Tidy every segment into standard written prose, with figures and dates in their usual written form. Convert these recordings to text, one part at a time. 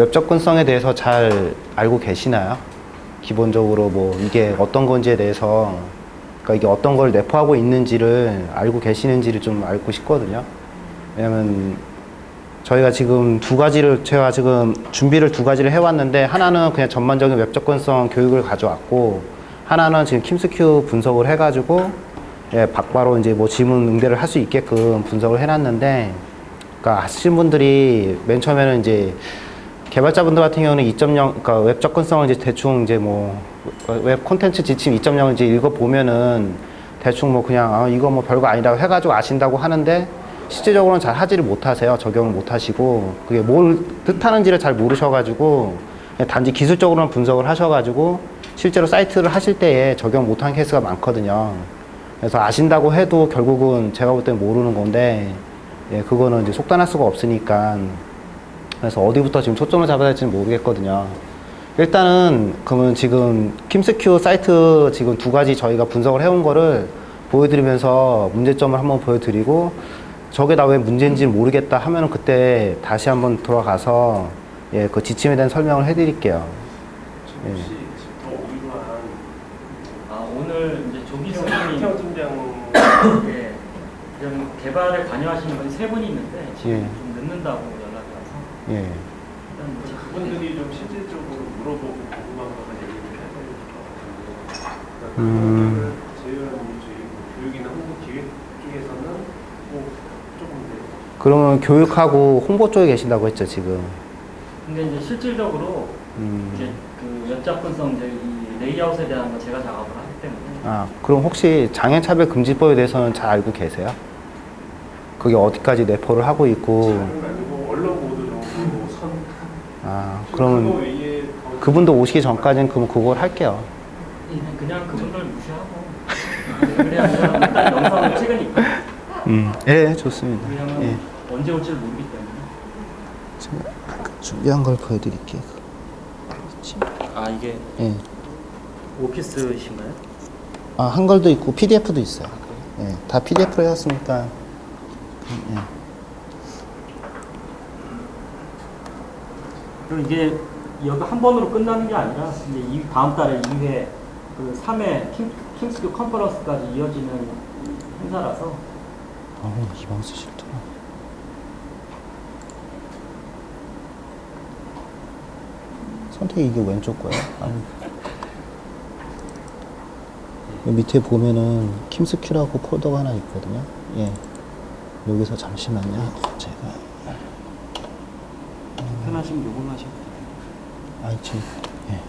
웹 접근성에 대해서 잘 알고 계시나요? 기본적으로 뭐 이게 어떤 건지에 대해서, 그러니까 이게 어떤 걸 내포하고 있는지를 알고 계시는지를 좀 알고 싶거든요. 왜냐면 저희가 지금 제가 지금 준비를 두 가지를 해왔는데, 하나는 그냥 전반적인 웹 접근성 교육을 가져왔고, 하나는 지금 킴스큐 분석을 해가지고, 예, 바로 이제 뭐 질문 응대를 할 수 있게끔 분석을 해놨는데, 그러니까 하시는 분들이 맨 처음에는 이제 개발자분들 같은 경우는 2.0, 그러니까 웹 접근성을 이제 대충 이제 뭐 웹 콘텐츠 지침 2.0을 이제 읽어보면은 대충 뭐 그냥 이거 뭐 별거 아니라고 해가지고 아신다고 하는데, 실제적으로는 잘 하지를 못하세요. 적용을 못하시고, 그게 뭘 뜻하는지를 잘 모르셔가지고 그냥 단지 기술적으로는 분석을 하셔가지고 실제로 사이트를 하실 때에 적용 못한 케이스가 많거든요. 그래서 아신다고 해도 결국은 제가 볼 땐 모르는 건데, 예, 그거는 이제 속단할 수가 없으니까. 그래서 어디부터 지금 초점을 잡아야 될지는 모르겠거든요. 일단은 그러면 지금 킴스큐 사이트 지금 두 가지 저희가 분석을 해온 거를 보여드리면서 문제점을 한번 보여드리고, 저게 다 왜 문제인지 모르겠다 하면은 그때 다시 한번 돌아가서, 예, 그 지침에 대한 설명을 해드릴게요. 예. 오늘 이제 조기 선생님 예, 그럼 개발에 관여하시는 분이 세 분이 있는데 지금 예. 좀 늦는다고 연락이 와서 예. 일단 이제 그분들이 좀 실질적으로 물어보고 궁금한 것만 얘기를 해서 제휴하는 저희 교육이나 홍보 기획 쪽에서는 뭐 조금 그러면 교육하고 홍보 쪽에 계신다고 했죠, 지금. 근데 이제 실질적으로 이제 그 웹접근성 이제 이 레이아웃에 대한 거 제가 작업을 하기 때문에 그럼 혹시 장애차별금지법에 대해서는 잘 알고 계세요? 그게 어디까지 내포를 하고 있고. 뭐 언론 보도 정도 선. 그거 그러면 외에 그분도 오시기 전까지는 그걸 할게요. 그냥 그분들 무시하고 그래야 일단 영상을 찍으니까 예, 좋습니다. 왜냐면 예. 언제 올지 모르기 때문에. 제가 준비한 걸 보여드릴게요. 이게 예. 오피스이신가요? 한글도 있고 PDF도 있어요. 예, 다 PDF로 해왔으니까. 예. 그럼 이게 여기 한 번으로 끝나는 게 아니라 이제 이 다음 달에 2회 그 3회 킹스큐 컨퍼런스까지 이어지는 행사라서 이 방수 싫더라. 선택이 이게 왼쪽 거예요? 밑에 보면은 킴스큐라고 폴더가 하나 있거든요. 예. 여기서 잠시만요. 제가 편하시면 요걸 하셔도 돼요. 지금 예.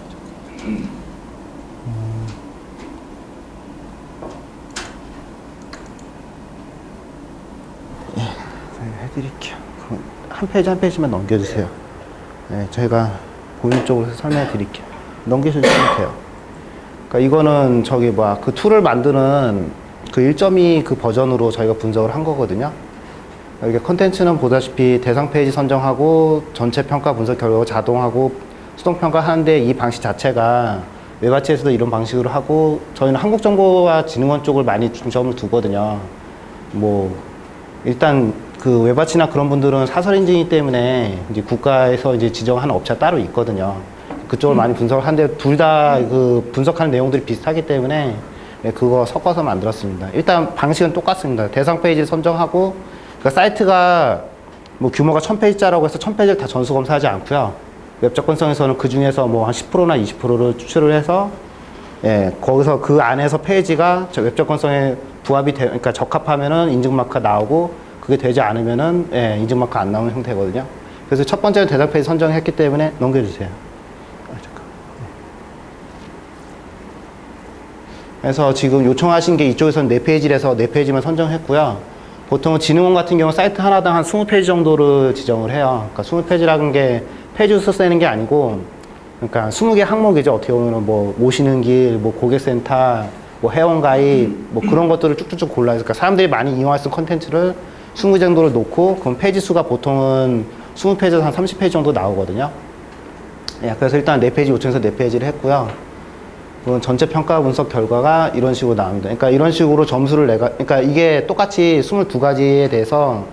저희가 해드릴게요. 그럼 한 페이지 한 페이지만 넘겨주세요. 네, 저희가 보이는 쪽으로 해서 설명해 드릴게요. 넘겨주시면 돼요. 그러니까 이거는 그 툴을 만드는 그 1.2 그 버전으로 저희가 분석을 한 거거든요. 이게 컨텐츠는 보다시피 대상 페이지 선정하고 전체 평가 분석 결과 자동하고 수동 평가 하는데, 이 방식 자체가 웹아치에서도 이런 방식으로 하고, 저희는 한국정보화진흥원 쪽을 많이 중점을 두거든요. 뭐 일단 그 웹아치나 그런 분들은 사설 인증이기 때문에 이제 국가에서 이제 지정한 업체가 따로 있거든요. 그쪽을 많이 분석을 하는데, 둘 다 그 분석하는 내용들이 비슷하기 때문에 그거 섞어서 만들었습니다. 일단 방식은 똑같습니다. 대상 페이지를 선정하고, 그러니까 사이트가 뭐 규모가 1000페이지짜라고 해서 1000페이지를 다 전수 검사하지 않고요. 웹 접근성에서는 그 중에서 뭐 한 10%나 20%를 추출을 해서, 예, 거기서 그 안에서 페이지가 웹 접근성에 그러니까 적합하면은 인증마크가 나오고, 그게 되지 않으면은, 예, 인증마크 안 나오는 형태거든요. 그래서 첫 번째는 대상 페이지 선정했기 때문에 넘겨주세요. 그래서 지금 요청하신 게 이쪽에서는 4페이지라서 4페이지만 선정했고요. 보통은 진흥원 같은 경우 사이트 하나당 한 20페이지 정도를 지정을 해요. 그러니까 20페이지라는 게 페이지 수 쓰는 게 아니고, 그러니까 20개 항목이죠. 어떻게 보면 뭐 모시는 길, 뭐 고객센터, 뭐 회원가입, 뭐 그런 것들을 쭉쭉쭉 골라서, 그러니까 사람들이 많이 이용할 수 있는 컨텐츠를 20개 정도를 놓고, 그럼 페이지 수가 보통은 20페이지에서 한 30페이지 정도 나오거든요. 예, 그래서 일단 4페이지 요청해서 4페이지를 했고요. 그건 전체 평가 분석 결과가 이런 식으로 나옵니다. 그러니까 이런 식으로 점수를 그러니까 이게 똑같이 22가지에 대해서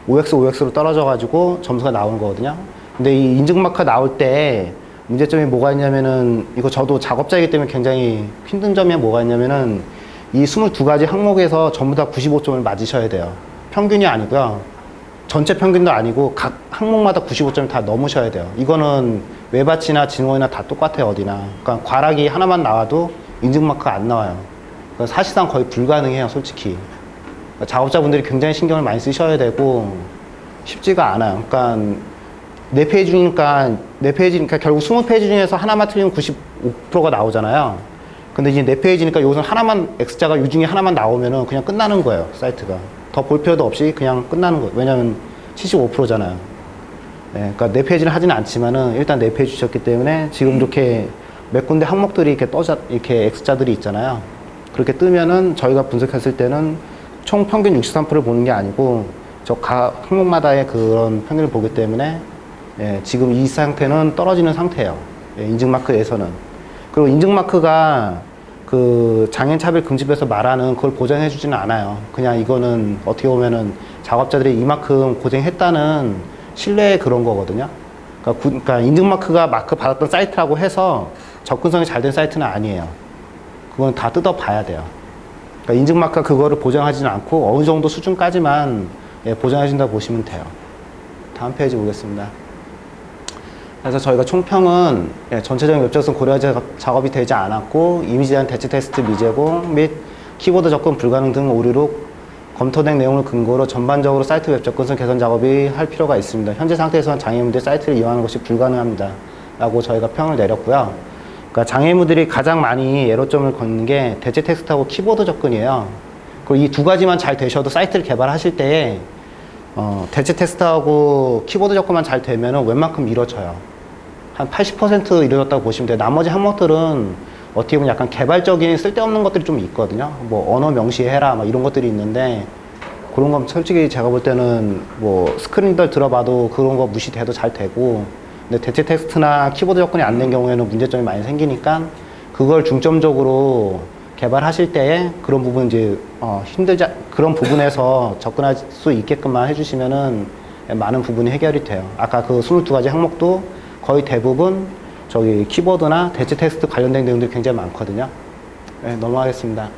OX, OX로 떨어져가지고 점수가 나오는 거거든요. 근데 이 인증마크가 나올 때 문제점이 뭐가 있냐면은, 이거 저도 작업자이기 때문에 굉장히 힘든 점이 뭐가 있냐면은, 이 22가지 항목에서 전부 다 95점을 맞으셔야 돼요. 평균이 아니고요. 전체 평균도 아니고 각 항목마다 95점을 다 넘으셔야 돼요. 이거는 외바치나 진원이나 다 똑같아요, 어디나. 그러니까 과락이 하나만 나와도 인증마크가 안 나와요. 그러니까 사실상 거의 불가능해요, 솔직히. 그러니까 작업자분들이 굉장히 신경을 많이 쓰셔야 되고 쉽지가 않아요. 그러니까 4페이지니까 결국 20페이지 중에서 하나만 틀리면 95%가 나오잖아요. 근데 이제 4페이지니까 여기서 하나만, X자가 이 중에 하나만 나오면은 그냥 끝나는 거예요, 사이트가. 더 볼 필요도 없이 그냥 끝나는 거예요. 왜냐면 75%잖아요. 네, 그러니까 4페이지는 하지는 않지만은 일단 4페이지 주셨기 때문에 지금 이렇게 몇 군데 항목들이 이렇게 이렇게 X자들이 있잖아요. 그렇게 뜨면은 저희가 분석했을 때는 총 평균 63%를 보는 게 아니고 저 각 항목마다의 그런 평균을 보기 때문에 예, 지금 이 상태는 떨어지는 상태예요. 예, 인증마크에서는. 그리고 인증마크가 그 장애인차별 금지법에서 말하는 그걸 보장해 주지는 않아요. 그냥 이거는 어떻게 보면은 작업자들이 이만큼 고생했다는 신뢰의 그런 거거든요. 그러니까 인증마크가 마크 받았던 사이트라고 해서 접근성이 잘 된 사이트는 아니에요. 그건 다 뜯어봐야 돼요. 그러니까 인증마크가 그거를 보장하지는 않고 어느 정도 수준까지만 예, 보장해 준다고 보시면 돼요. 다음 페이지 보겠습니다. 그래서 저희가 총평은 예, 전체적인 웹접근 고려 작업이 되지 않았고 이미지에 대한 대체 테스트 미제공 및 키보드 접근 불가능 등 오류로 검토된 내용을 근거로 전반적으로 사이트 웹 접근성 개선 작업이 할 필요가 있습니다. 현재 상태에서는 장애인들이 사이트를 이용하는 것이 불가능합니다. 라고 저희가 평을 내렸고요. 그러니까 장애인들이 가장 많이 에러점을 걷는 게 대체 텍스트하고 키보드 접근이에요. 그리고 이 두 가지만 잘 되셔도 사이트를 개발하실 때에 대체 텍스트하고 키보드 접근만 잘 되면은 웬만큼 이루어져요. 한 80% 이루어졌다고 보시면 돼요. 나머지 항목들은 어떻게 보면 약간 개발적인 쓸데없는 것들이 좀 있거든요. 뭐 언어 명시해라 막 이런 것들이 있는데 그런 건 솔직히 제가 볼 때는 뭐 스크린들 들어봐도 그런 거 무시돼도 잘 되고, 근데 대체 텍스트나 키보드 접근이 안 된 경우에는 문제점이 많이 생기니까 그걸 중점적으로 개발하실 때에 그런 부분 이제 그런 부분에서 접근할 수 있게끔만 해주시면은 많은 부분이 해결이 돼요. 아까 그 22가지 항목도 거의 대부분 저기 키보드나 대체 텍스트 관련된 내용들이 굉장히 많거든요. 네, 넘어가겠습니다.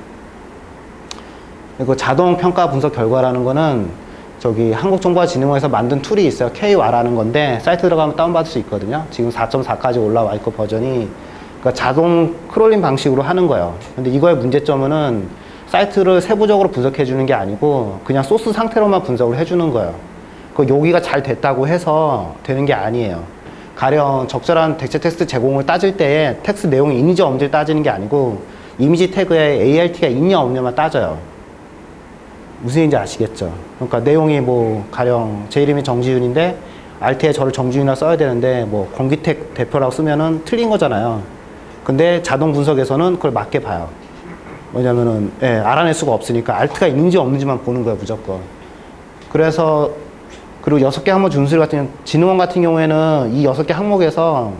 그리고 자동 평가 분석 결과라는 거는 저기 한국정보화진흥원에서 만든 툴이 있어요. KWA라는 건데 사이트 들어가면 다운받을 수 있거든요. 지금 4.4까지 올라와 있고 버전이. 그러니까 자동 크롤링 방식으로 하는 거예요. 근데 이거의 문제점은 사이트를 세부적으로 분석해 주는 게 아니고 그냥 소스 상태로만 분석을 해 주는 거예요. 그 여기가 잘 됐다고 해서 되는 게 아니에요. 가령 적절한 대체 텍스트 제공을 따질 때에 텍스트 내용이 있는지 없는지를 따지는 게 아니고 이미지 태그에 ART가 있냐 없냐만 따져요. 무슨 얘기인지 아시겠죠? 그러니까 내용이 뭐 가령 제 이름이 정지윤인데 알트에 저를 정지윤이라 써야 되는데 뭐 권기택 대표라고 쓰면은 틀린 거잖아요. 근데 자동 분석에서는 그걸 맞게 봐요. 왜냐면은 예, 알아낼 수가 없으니까 알트가 있는지 없는지만 보는 거예요, 무조건. 그래서 그리고 6개 항목 준수리 같은 진흥원 같은 경우에는 이 6개 항목에서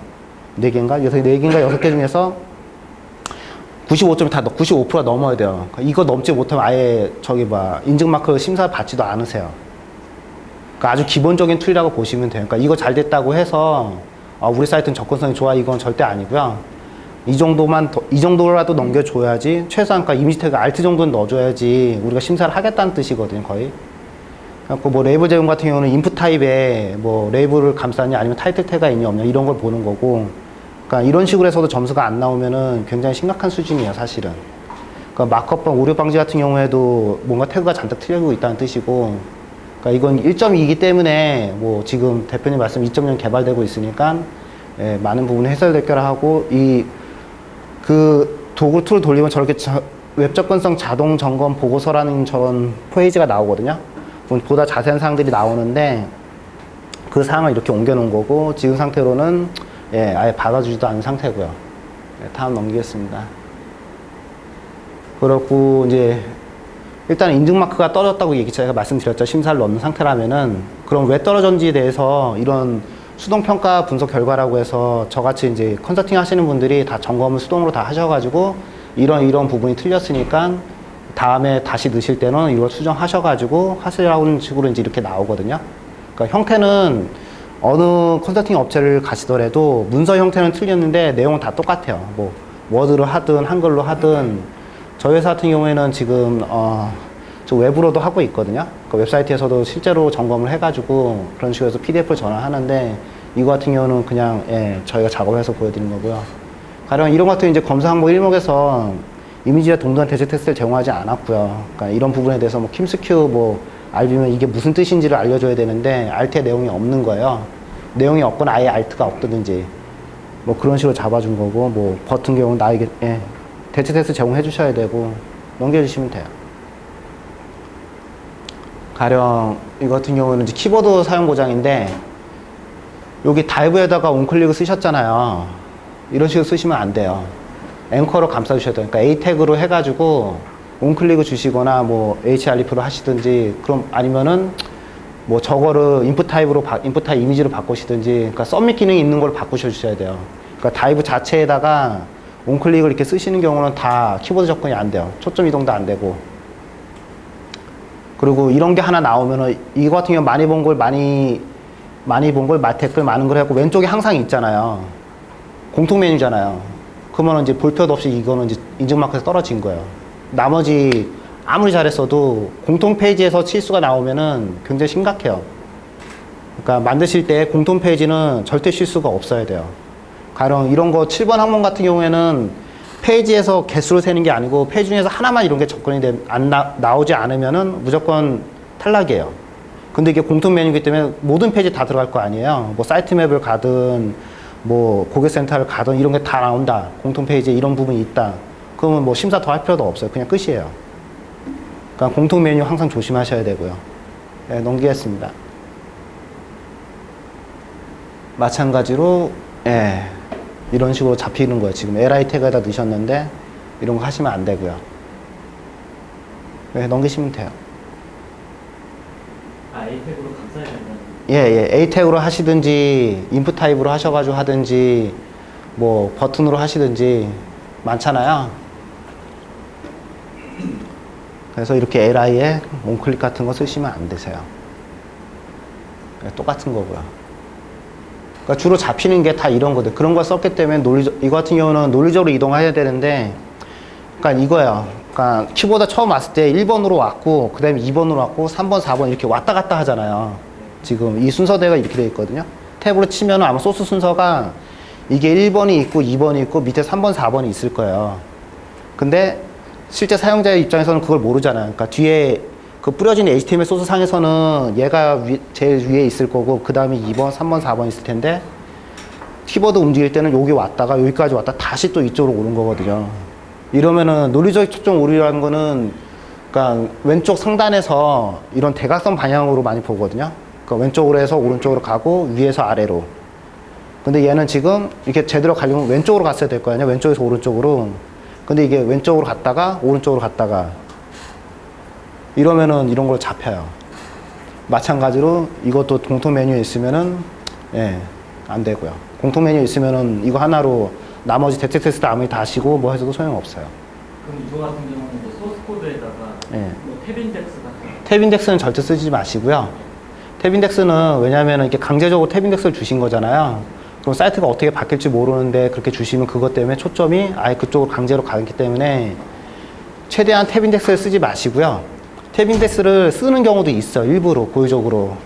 4개인가? 6개 중에서 95점이 다 95%가 넘어야 돼요. 이거 넘지 못하면 아예 인증마크 심사 받지도 않으세요. 그러니까 아주 기본적인 툴이라고 보시면 돼요. 그러니까 이거 잘 됐다고 해서 우리 사이트는 접근성이 좋아, 이건 절대 아니고요. 이 정도라도 넘겨줘야지, 최소한 그러니까 이미지 태그 알트 정도는 넣어줘야지 우리가 심사를 하겠다는 뜻이거든요, 거의. 그래서 뭐 레이블 제공 같은 경우는 인풋 타입에 뭐 레이블을 감싸냐 아니면 타이틀 태그가 있냐 없냐 이런 걸 보는 거고, 그러니까 이런 식으로 해서도 점수가 안 나오면은 굉장히 심각한 수준이에요, 사실은. 그러니까 마크업방 오류 방지 같은 경우에도 뭔가 태그가 잔뜩 틀리고 있다는 뜻이고, 그러니까 이건 1.2이기 때문에 뭐 지금 대표님 말씀 2.0 개발되고 있으니까 예, 많은 부분이 해설될 거라 하고, 그 도구 툴을 돌리면 저렇게 웹 접근성 자동 점검 보고서라는 저런 페이지가 나오거든요. 보다 자세한 사항들이 나오는데 그 사항을 이렇게 옮겨 놓은 거고, 지금 상태로는 예, 아예 받아주지도 않은 상태고요. 예, 다음 넘기겠습니다. 그렇고 이제 일단 인증마크가 떨어졌다고 제가 말씀드렸죠. 심사를 넣는 상태라면은. 그럼 왜 떨어졌는지에 대해서 이런 수동평가 분석 결과라고 해서 저같이 이제 컨설팅 하시는 분들이 다 점검을 수동으로 다 하셔가지고 이런 부분이 틀렸으니까 다음에 다시 넣으실 때는 이걸 수정하셔가지고 하시라는 식으로 이제 이렇게 나오거든요. 그러니까 형태는 어느 컨설팅 업체를 가시더라도 문서 형태는 틀렸는데 내용은 다 똑같아요. 뭐 워드로 하든 한글로 하든 저희 회사 같은 경우에는 지금 저 외부로도 하고 있거든요. 그 웹사이트에서도 실제로 점검을 해가지고 그런 식으로 해서 PDF를 전환하는데 이거 같은 경우는 그냥 저희가 작업해서 보여드린 거고요. 가령 이런 같은 이제 검사 항목 1목에서 이미지와 동등한 대체 텍스트를 제공하지 않았고요. 그러니까 이런 부분에 대해서 뭐 킴스큐 뭐 알비면 이게 무슨 뜻인지를 알려줘야 되는데 알트에 내용이 없는 거예요. 내용이 없거나 아예 알트가 없다든지 뭐 그런 식으로 잡아준 거고 뭐 버튼 경우는 나에게 대체 텍스트 제공해 주셔야 되고 넘겨주시면 돼요. 가령 이거 같은 경우는 이제 키보드 사용 보장인데 여기 다이브에다가 온클릭을 쓰셨잖아요. 이런 식으로 쓰시면 안 돼요. 앵커로 감싸 주셔야 돼요. 그러니까 A 태그로 해가지고 온클릭을 주시거나 뭐 href로 하시든지 그럼 아니면은 뭐 저거를 인풋 타입 이미지로 바꾸시든지 그러니까 썸밋 기능이 있는 걸 바꾸셔 주셔야 돼요. 그러니까 다이브 자체에다가 온클릭을 이렇게 쓰시는 경우는 다 키보드 접근이 안 돼요. 초점 이동도 안 되고. 그리고 이런 게 하나 나오면은 이거 같은 경우 많이 본 걸 댓글 많은 걸 하고 왼쪽에 항상 있잖아요. 공통 메뉴잖아요. 그러면 이제 볼 필요도 없이 이거는 이제 인증 마크에서 떨어진 거예요. 나머지 아무리 잘했어도 공통 페이지에서 실수가 나오면은 굉장히 심각해요. 그러니까 만드실 때 공통 페이지는 절대 실수가 없어야 돼요. 가령 이런 거 7번 항목 같은 경우에는 페이지에서 개수를 세는 게 아니고 페이지 중에서 하나만 이런 게 접근이 나오지 않으면은 무조건 탈락이에요. 근데 이게 공통 메뉴이기 때문에 모든 페이지 다 들어갈 거 아니에요. 뭐 사이트 맵을 가든 뭐 고객센터를 가든 이런 게 다 나온다. 공통 페이지에 이런 부분이 있다. 그러면 뭐 심사 더 할 필요도 없어요. 그냥 끝이에요. 그러니까 공통 메뉴 항상 조심하셔야 되고요. 네, 넘기겠습니다. 마찬가지로 이런 식으로 잡히는 거예요. 지금 li 태그에다 넣으셨는데 이런 거 하시면 안 되고요. 네, 넘기시면 돼요. A 태그로 감싸야 된다는. A 태그로 하시든지 인풋 타입으로 하셔가지고 하든지 뭐 버튼으로 하시든지 많잖아요. 그래서 이렇게 li에 온클릭 같은 거 쓰시면 안 되세요. 똑같은 거고요. 그러니까 주로 잡히는 게 다 이런 거들. 그런 걸 썼기 때문에 이거 같은 경우는 논리적으로 이동해야 되는데, 그러니까 이거예요. 그러니까 키보드 처음 왔을 때 1번으로 왔고, 그 다음에 2번으로 왔고, 3번, 4번 이렇게 왔다 갔다 하잖아요. 지금 이 순서대가 이렇게 되어 있거든요. 탭으로 치면은 아마 소스 순서가 이게 1번이 있고, 2번이 있고, 밑에 3번, 4번이 있을 거예요. 근데 실제 사용자의 입장에서는 그걸 모르잖아요. 그러니까 뒤에 그 뿌려진 HTML 소스 상에서는 얘가 제일 위에 있을 거고 그 다음에 2번, 3번, 4번 있을 텐데 키보드 움직일 때는 여기 왔다가 여기까지 왔다 다시 또 이쪽으로 오는 거거든요. 이러면은 논리적 초점 오류라는 거는 그러니까 왼쪽 상단에서 이런 대각선 방향으로 많이 보거든요. 그러니까 왼쪽으로 해서 오른쪽으로 가고 위에서 아래로. 근데 얘는 지금 이렇게 제대로 가려면 왼쪽으로 갔어야 될 거 아니에요. 왼쪽에서 오른쪽으로. 근데 이게 왼쪽으로 갔다가 오른쪽으로 갔다가 이러면은 이런 걸 잡혀요. 마찬가지로 이것도 공통 메뉴에 있으면은 안 되고요. 공통 메뉴에 있으면은 이거 하나로 나머지 대체 텍스트 아무리 다 하시고 뭐 해서도 소용없어요. 그럼 이거 같은 경우는 이제 소스 코드에다가 뭐 탭 인덱스 같은 탭 인덱스는 절대 쓰지 마시고요. 탭 인덱스는 왜냐면은 이렇게 강제적으로 탭 인덱스를 주신 거잖아요. 그럼 사이트가 어떻게 바뀔지 모르는데 그렇게 주시면 그것 때문에 초점이 아예 그쪽으로 강제로 가기 때문에 최대한 탭 인덱스를 쓰지 마시고요. 탭 인덱스를 쓰는 경우도 있어요. 일부러 고의적으로.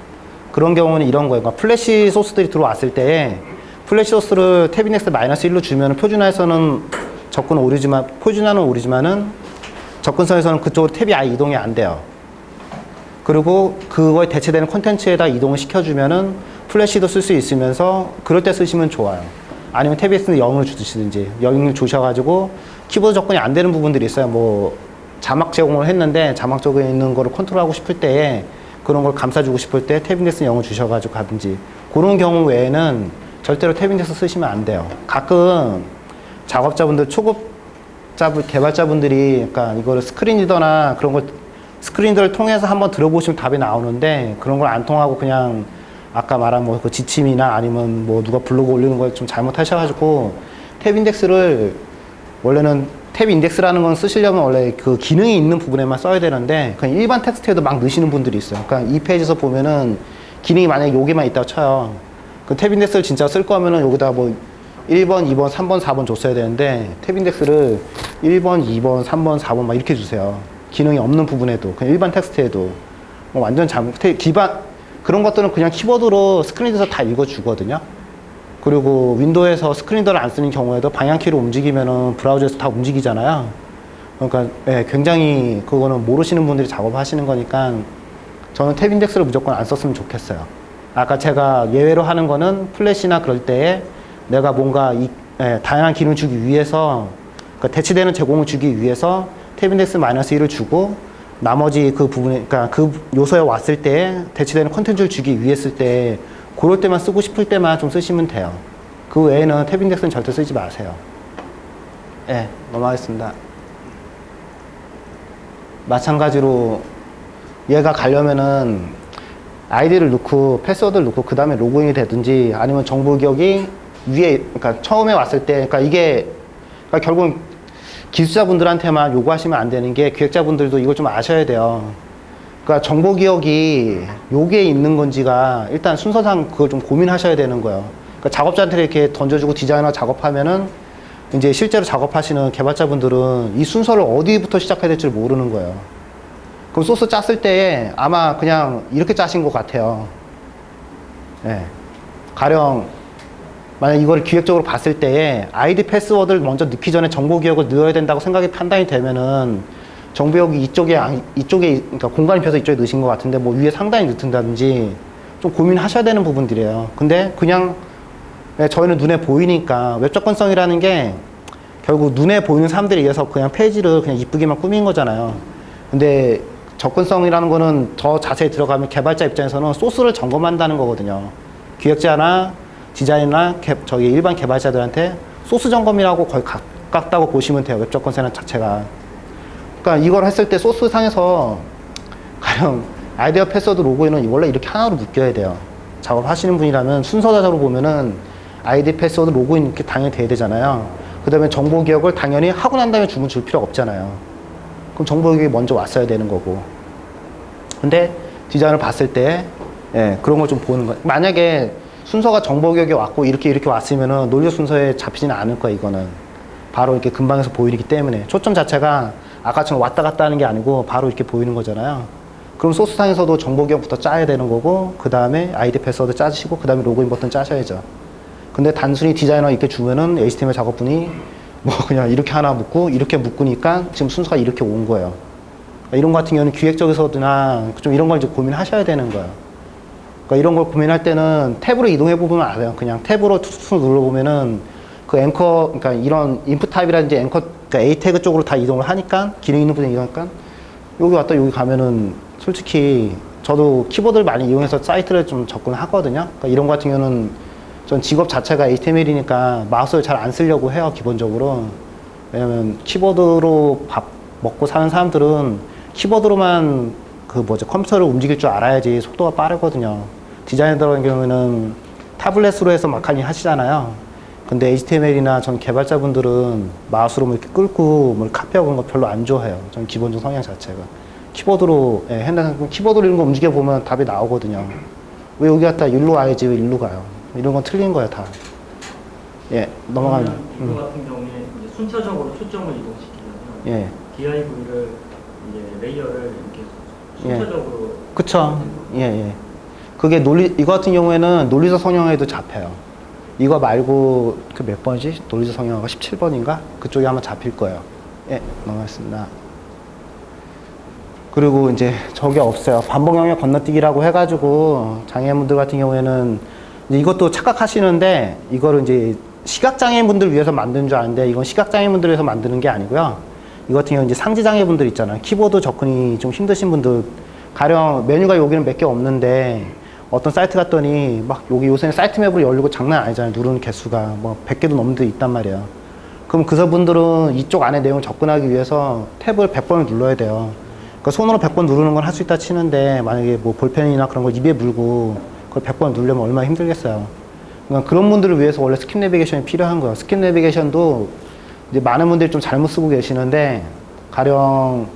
그런 경우는 이런 거예요. 그러니까 플래시 소스들이 들어왔을 때 플래시 소스를 탭 인덱스 -1로 주면 표준화에서는 접근은 오류지만 표준화는 오류지만은 접근선에서는 그쪽으로 탭이 아예 이동이 안 돼요. 그리고 그거에 대체되는 콘텐츠에다 이동을 시켜주면은 플래시도 쓸 수 있으면서 그럴 때 쓰시면 좋아요. 아니면 탭에서는 0을 주시든지 0을 주셔가지고 키보드 접근이 안 되는 부분들이 있어요. 뭐 자막 제공을 했는데 자막 쪽에 있는 거를 컨트롤하고 싶을 때에 그런 걸 감싸주고 싶을 때 탭 인덱스는 0을 주셔가지고 가든지 그런 경우 외에는 절대로 탭 인덱스 쓰시면 안 돼요. 가끔 작업자분들 개발자분들이 그러니까 이거를 스크린 리더나 그런 걸 스크린 리더를 통해서 한번 들어보시면 답이 나오는데 그런 걸 안 통하고 그냥 아까 말한 뭐 그 지침이나 아니면 뭐 누가 블로그 올리는 걸 좀 잘못하셔가지고 탭 인덱스를 원래는 탭 인덱스라는 건 쓰시려면 원래 그 기능이 있는 부분에만 써야 되는데 그냥 일반 텍스트에도 막 넣으시는 분들이 있어요. 그러니까 이 페이지에서 보면은 기능이 만약에 여기만 있다고 쳐요. 그 탭인덱스를 진짜 쓸 거면은 여기다 뭐 1번, 2번, 3번, 4번 줬어야 되는데 탭인덱스를 1번, 2번, 3번, 4번 막 이렇게 주세요. 기능이 없는 부분에도 그냥 일반 텍스트에도 뭐 완전 기반 그런 것들은 그냥 키보드로 스크린에서 다 읽어주거든요. 그리고 윈도우에서 스크린더를 안 쓰는 경우에도 방향키로 움직이면은 브라우저에서 다 움직이잖아요. 그러니까 예, 굉장히 그거는 모르시는 분들이 작업하시는 거니까 저는 탭인덱스를 무조건 안 썼으면 좋겠어요. 아까 제가 예외로 하는 거는 플래시나 그럴 때에 내가 뭔가 다양한 기능을 주기 위해서 그러니까 대치되는 제공을 주기 위해서 탭인덱스 -1을 주고 나머지 그 부분에 그러니까 그 요소에 왔을 때 대치되는 컨텐츠를 주기 위해 쓸 때 그럴 때만 쓰고 싶을 때만 좀 쓰시면 돼요. 그 외에는 탭인덱스는 절대 쓰지 마세요. 네, 넘어가겠습니다. 마찬가지로 얘가 가려면은 아이디를 넣고 패스워드를 넣고 그 다음에 로그인이 되든지 아니면 정보 기억이 위에 그러니까 처음에 왔을 때 그러니까 이게 그러니까 결국 기술자분들한테만 요구하시면 안 되는 게 기획자분들도 이걸 좀 아셔야 돼요. 그러니까 정보 기억이 여기에 있는 건지가 일단 순서상 그걸 좀 고민하셔야 되는 거예요. 그러니까 작업자한테 이렇게 던져주고 디자이너 작업하면은 이제 실제로 작업하시는 개발자분들은 이 순서를 어디부터 시작해야 될지 모르는 거예요. 그럼 소스 짰을 때 아마 그냥 이렇게 짜신 것 같아요. 예. 가령 만약 이걸 기획적으로 봤을 때에 아이디 패스워드를 먼저 넣기 전에 정보 기억을 넣어야 된다고 생각이 판단이 되면은 정보 기억이 이쪽에 그러니까 공간이 비어서 이쪽에 넣으신 것 같은데 뭐 위에 상단에 넣든다든지 좀 고민하셔야 되는 부분들이에요. 근데 그냥 저희는 눈에 보이니까 웹 접근성이라는 게 결국 눈에 보이는 사람들에 의해서 그냥 페이지를 그냥 이쁘게만 꾸민 거잖아요. 근데 접근성이라는 거는 더 자세히 들어가면 개발자 입장에서는 소스를 점검한다는 거거든요. 기획자나 디자이너나 저기 일반 개발자들한테 소스 점검이라고 거의 가깝다고 보시면 돼요. 웹 접근성 자체가. 그러니까 이걸 했을 때 소스 상에서 가령 아이디어 패스워드 로그인은 원래 이렇게 하나로 묶여야 돼요. 작업하시는 분이라면 순서대로 보면은 아이디 패스워드 로그인 이렇게 당연히 돼야 되잖아요. 그 다음에 정보 기억을 당연히 하고 난 다음에 주문 줄 필요가 없잖아요. 그럼 정보 기억이 먼저 왔어야 되는 거고. 근데 디자인을 봤을 때 예, 그런 걸 좀 보는 거예요. 만약에 순서가 정보 기억이 왔고 이렇게 왔으면은 논리 순서에 잡히지는 않을 거예요. 이거는 바로 이렇게 금방에서 보이기 때문에 초점 자체가 아까처럼 왔다 갔다 하는 게 아니고 바로 이렇게 보이는 거잖아요. 그럼 소스상에서도 정보 기억부터 짜야 되는 거고 그 다음에 아이디 패스워드 짜시고 그 다음에 로그인 버튼 짜셔야죠. 근데 단순히 디자이너 이렇게 주면은 HTML 작업분이 뭐 그냥 이렇게 하나 묶고 이렇게 묶으니까 지금 순서가 이렇게 온 거예요. 이런 거 같은 경우는 기획적에서나 좀 이런 걸 이제 고민하셔야 되는 거예요. 그러니까 이런 걸 고민할 때는 탭으로 이동해 보면 알아요. 그냥 탭으로 툭툭 눌러보면은 그 앵커, 그러니까 이런 인풋 타입이라든지 앵커, 그러니까 A 태그 쪽으로 다 이동을 하니까 기능 있는 부분에 이동하니까 여기 왔다 여기 가면은 솔직히 저도 키보드를 많이 이용해서 사이트를 좀 접근을 하거든요. 그러니까 이런 거 같은 경우는 전 직업 자체가 HTML이니까 마우스를 잘 안 쓰려고 해요, 기본적으로. 왜냐면 키보드로 밥 먹고 사는 사람들은 키보드로만 컴퓨터를 움직일 줄 알아야지 속도가 빠르거든요. 디자이너들 같은 경우에는 타블렛으로 해서 막하니 하시잖아요. 근데 HTML이나 전 개발자분들은 마우스로 뭐 이렇게 끌고 뭘 카피하고 그런 거 별로 안 좋아해요. 전 기본적 성향 자체가. 키보드로, 키보드로 이런 거 움직여보면 답이 나오거든요. 왜 여기 갔다 일로 와야지 왜 일로 가요? 이런 건 틀린 거예요, 다. 예, 넘어가면. 이거 같은 경우에 이제 순차적으로 초점을 이동시키려면 예. DIV를 이제 레이어를 이렇게 순차적으로. 그쵸. 예, 예. 그게 이거 같은 경우에는 논리적 성형에도 잡혀요. 이거 말고, 그 몇 번이지? 논리적 성형어가 17번인가? 그쪽에 한번 잡힐 거예요. 예, 넘어갔습니다. 그리고 이제 저게 없어요. 반복 영역 건너뛰기라고 해가지고, 장애인분들 같은 경우에는, 이제 이것도 착각하시는데, 이거를 이제 시각장애인분들 위해서 만드는 줄 아는데, 이건 시각장애인분들 위해서 만드는 게 아니고요. 이거 같은 경우는 이제 상지장애분들 있잖아요. 키보드 접근이 좀 힘드신 분들, 가령 메뉴가 여기는 몇 개 없는데, 어떤 사이트 갔더니 막 여기 요새는 사이트 맵으로 열리고 장난 아니잖아요. 누르는 개수가 뭐 100개도 넘는 데 있단 말이에요. 그럼 그 분들은 이쪽 안에 내용을 접근하기 위해서 탭을 100번을 눌러야 돼요. 그러니까 손으로 100번 누르는 건 할 수 있다 치는데 만약에 뭐 볼펜이나 그런 걸 입에 물고 그걸 100번 누르려면 얼마나 힘들겠어요. 그러니까 그런 분들을 위해서 원래 스킵 내비게이션이 필요한 거예요. 스킵 내비게이션도 이제 많은 분들이 좀 잘못 쓰고 계시는데 가령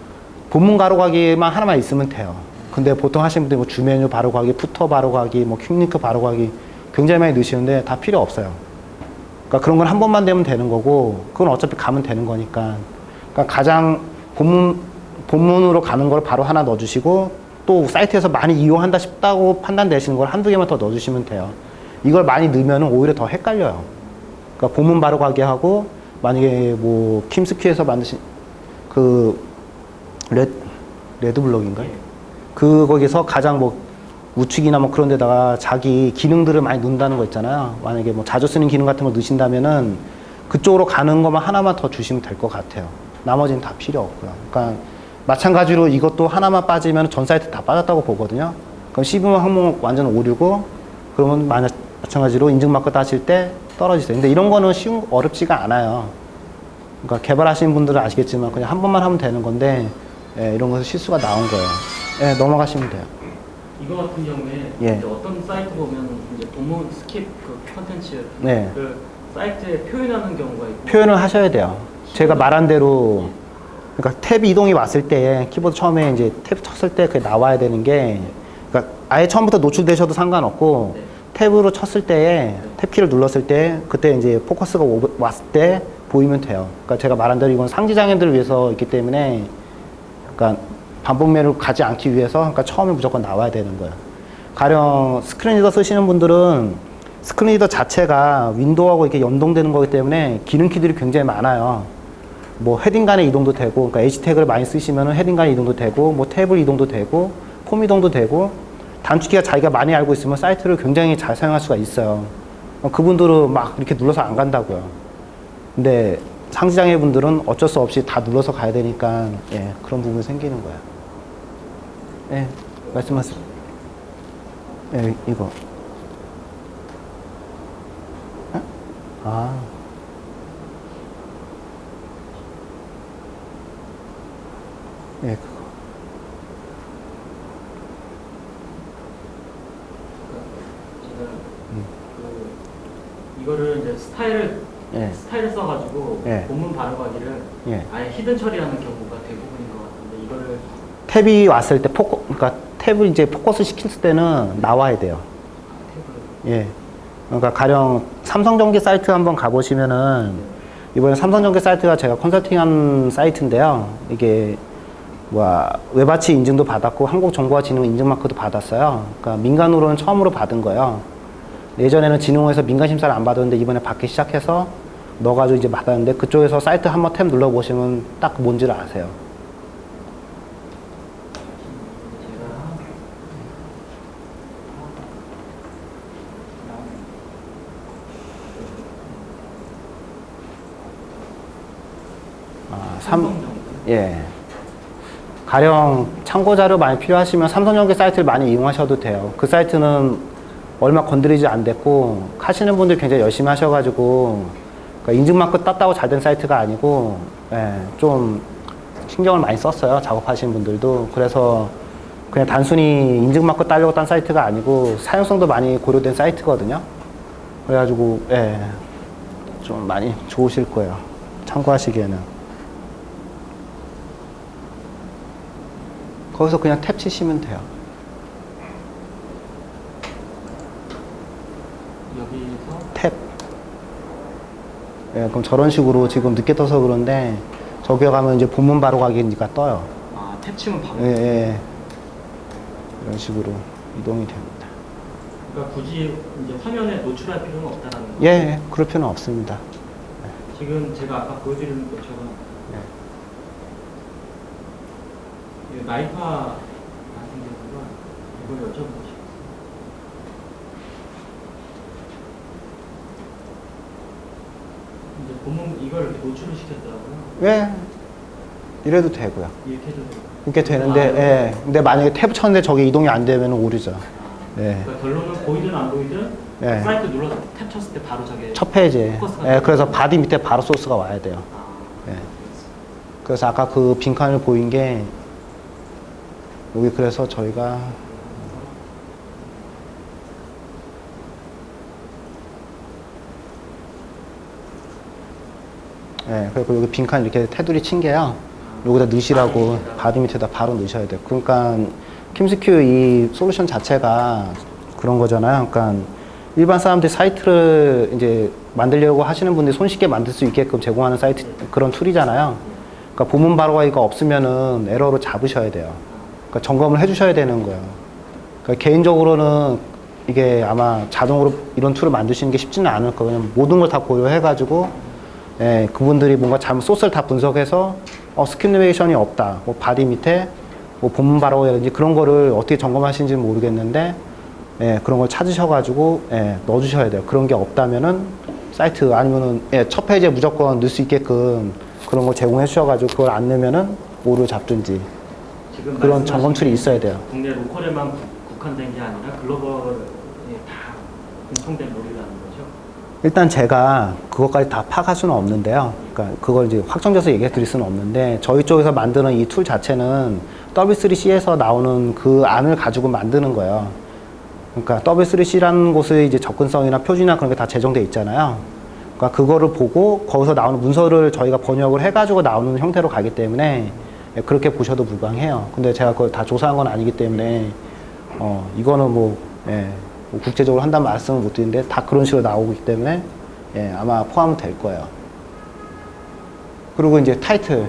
본문 가로 가기만 하나만 있으면 돼요. 근데 보통 하시는 분들이 뭐 주메뉴 바로 가기, 푸터 바로 가기, 뭐 퀵링크 바로 가기 굉장히 많이 넣으시는데 다 필요 없어요. 그러니까 그런 건 한 번만 되면 되는 거고, 그건 어차피 가면 되는 거니까. 그러니까 가장 본문으로 가는 걸 바로 하나 넣어주시고, 또 사이트에서 많이 이용한다 싶다고 판단되시는 걸 한두 개만 더 넣어주시면 돼요. 이걸 많이 넣으면 오히려 더 헷갈려요. 그러니까 본문 바로 가게 하고, 만약에 뭐 킴스큐에서 만드신 그 레드블럭인가요? 거기서 가장 뭐 우측이나 뭐 그런 데다가 자기 기능들을 많이 넣는다는 거 있잖아요. 만약에 뭐 자주 쓰는 기능 같은 거 넣으신다면은 그쪽으로 가는 것만 하나만 더 주시면 될 것 같아요. 나머지는 다 필요 없고요. 그러니까 마찬가지로 이것도 하나만 빠지면 전 사이트 다 빠졌다고 보거든요. 그럼 C부문 항목 완전 오류고, 그러면 마찬가지로 인증마크 따실 때 떨어지세요. 근데 이런 거는 어렵지가 않아요. 그러니까 개발하시는 분들은 아시겠지만 그냥 한 번만 하면 되는 건데, 예, 이런 것은 실수가 나온 거예요. 예, 넘어가시면 돼요. 이거 같은 경우에 예. 이제 어떤 사이트 보면 이제 본문 스킵 그 컨텐츠를 네. 사이트에 표현하는 경우가 있고 표현을 하셔야 돼요. 제가 말한 대로, 그러니까 탭 이동이 왔을 때, 키보드 처음에 이제 탭 쳤을 때 그게 나와야 되는 게, 그러니까 아예 처음부터 노출되셔도 상관없고, 네. 탭으로 쳤을 때에, 탭 키를 눌렀을 때, 그때 이제 포커스가 왔을 때 보이면 돼요. 그러니까 제가 말한 대로 이건 상지장애들을 위해서 있기 때문에, 그러니까 반복면을 가지 않기 위해서, 그러니까 처음에 무조건 나와야 되는 거예요. 가령 스크린리더 쓰시는 분들은 스크린리더 자체가 윈도우하고 이렇게 연동되는 거기 때문에 기능 키들이 굉장히 많아요. 뭐 헤딩 간의 이동도 되고, 그러니까 H 태그를 많이 쓰시면은 헤딩 간의 이동도 되고, 뭐 탭을 이동도 되고, 폼 이동도 되고, 단축키가 자기가 많이 알고 있으면 사이트를 굉장히 잘 사용할 수가 있어요. 그분들은 막 이렇게 눌러서 안 간다고요. 근데 상지장애 분들은 어쩔 수 없이 다 눌러서 가야 되니까, 예, 그런 부분이 생기는 거예요. 예, 말씀하세요. 예, 이거. 예? 아. 예, 그거. 제가 이거를 이제 예. 스타일을 써가지고 예. 본문 바로가기를 예. 아예 히든 처리하는 경우가 대부분인 것 같은데 이거를 탭이 왔을 때 그러니까 탭을 이제 포커스 시킬 때는 나와야 돼요. 탭을 예. 그러니까 가령 삼성전기 사이트 한번 가보시면은, 이번에 삼성전기 사이트가 제가 컨설팅한 사이트인데요. 이게 웹아치 인증도 받았고 한국정보화진흥 인증마크도 받았어요. 그러니까 민간으로는 처음으로 받은 거예요. 예전에는 진흥원에서 민간 심사를 안 받았는데 이번에 받기 시작해서 넣어가지고 이제 받았는데, 그쪽에서 사이트 한번 탭 눌러보시면 딱 뭔지를 아세요. 예. 가령 참고 자료 많이 필요하시면 삼성전기 사이트를 많이 이용하셔도 돼요. 그 사이트는 얼마 건드리지 안 됐고, 하시는 분들 굉장히 열심히 하셔가지고, 그러니까 인증마크 땄다고 잘 된 사이트가 아니고, 예, 좀 신경을 많이 썼어요. 작업하시는 분들도. 그래서 그냥 단순히 인증마크 따려고 딴 사이트가 아니고 사용성도 많이 고려된 사이트거든요. 그래가지고, 예, 좀 많이 좋으실 거예요. 참고하시기에는. 거기서 그냥 탭 치시면 돼요. 여기서 탭. 예, 그럼 저런 식으로 지금 늦게 떠서 그런데, 저기에 가면 이제 본문 바로 가기니까 떠요. 탭 치면 바로 예, 예. 이런 식으로 이동이 됩니다. 그러니까 굳이 이제 화면에 노출할 필요는 없다라는 거. 예, 예, 그럴 필요는 없습니다. 지금 제가 아까 보여드린 것처럼 이 라이파 같은 경우가 이걸 여쭤보고 싶어요. 이제 본문 이걸 이렇게 노출을 시켰더라고요. 예, 이래도 되고요. 이렇게 해도 되고. 이렇게 되는데, 예. 근데 만약에 탭 쳤는데 저게 이동이 안 되면 오류죠. 예. 그러니까 결론은 보이든 안 보이든 예. 사이트 눌러서 탭 쳤을 때 바로 저게 첫 페이지에. 포커스가 예, 그래서 바디 밑에 바로 소스가 와야 돼요. 아, 예. 그래서 아까 그 빈칸을 보인 게, 여기 그래서 저희가 예, 그리고 여기 빈칸 이렇게 테두리 친 게요. 여기다 넣으시라고 바디 밑에다 바로 넣으셔야 돼요. 그러니까 킴스큐 이 솔루션 자체가 그런 거잖아요. 그러니까 일반 사람들이 사이트를 이제 만들려고 하시는 분들이 손쉽게 만들 수 있게끔 제공하는 사이트 그런 툴이잖아요. 그러니까 보문 바로가기가 없으면은 에러로 잡으셔야 돼요. 그러니까 점검을 해주셔야 되는 거예요. 그러니까 개인적으로는 이게 아마 자동으로 이런 툴을 만드시는 게 쉽지는 않을 거예요. 왜냐면 모든 걸 다 고려해가지고 예, 그분들이 뭔가 잘못 소스를 다 분석해서 스cript네이션이 없다. 뭐 바디 밑에 뭐 본문 바로라든지 그런 거를 어떻게 점검하시는지는 모르겠는데 예, 그런 걸 찾으셔가지고 예, 넣어주셔야 돼요. 그런 게 없다면은 사이트 아니면은 예, 첫 페이지에 무조건 넣을 수 있게끔 그런 거 제공해 주셔가지고 그걸 안 넣으면은 오류 잡든지 지금 그런 점검 툴이 있어야 돼요. 국내 로컬에만 국한된 게 아니라 글로벌에 다 공통된 룰이라는 거죠. 일단 일단 제가 그것까지 다 파악할 수는 없는데요. 그러니까 그걸 이제 확정져서 얘기해 드릴 수는 없는데 저희 쪽에서 만드는 이 툴 자체는 W3C에서 나오는 그 안을 가지고 만드는 거예요. 그러니까 W3C라는 곳에 이제 접근성이나 표준이나 그런 게 다 제정돼 있잖아요. 그러니까 그거를 보고 거기서 나오는 문서를 저희가 번역을 해가지고 나오는 형태로 가기 때문에 그렇게 보셔도 무방해요. 근데 제가 그걸 다 조사한 건 아니기 때문에 이거는 뭐, 예, 뭐 국제적으로 한다는 말씀을 못 드리는데 다 그런 식으로 나오기 때문에 예, 아마 포함은 될 거예요. 그리고 이제 타이틀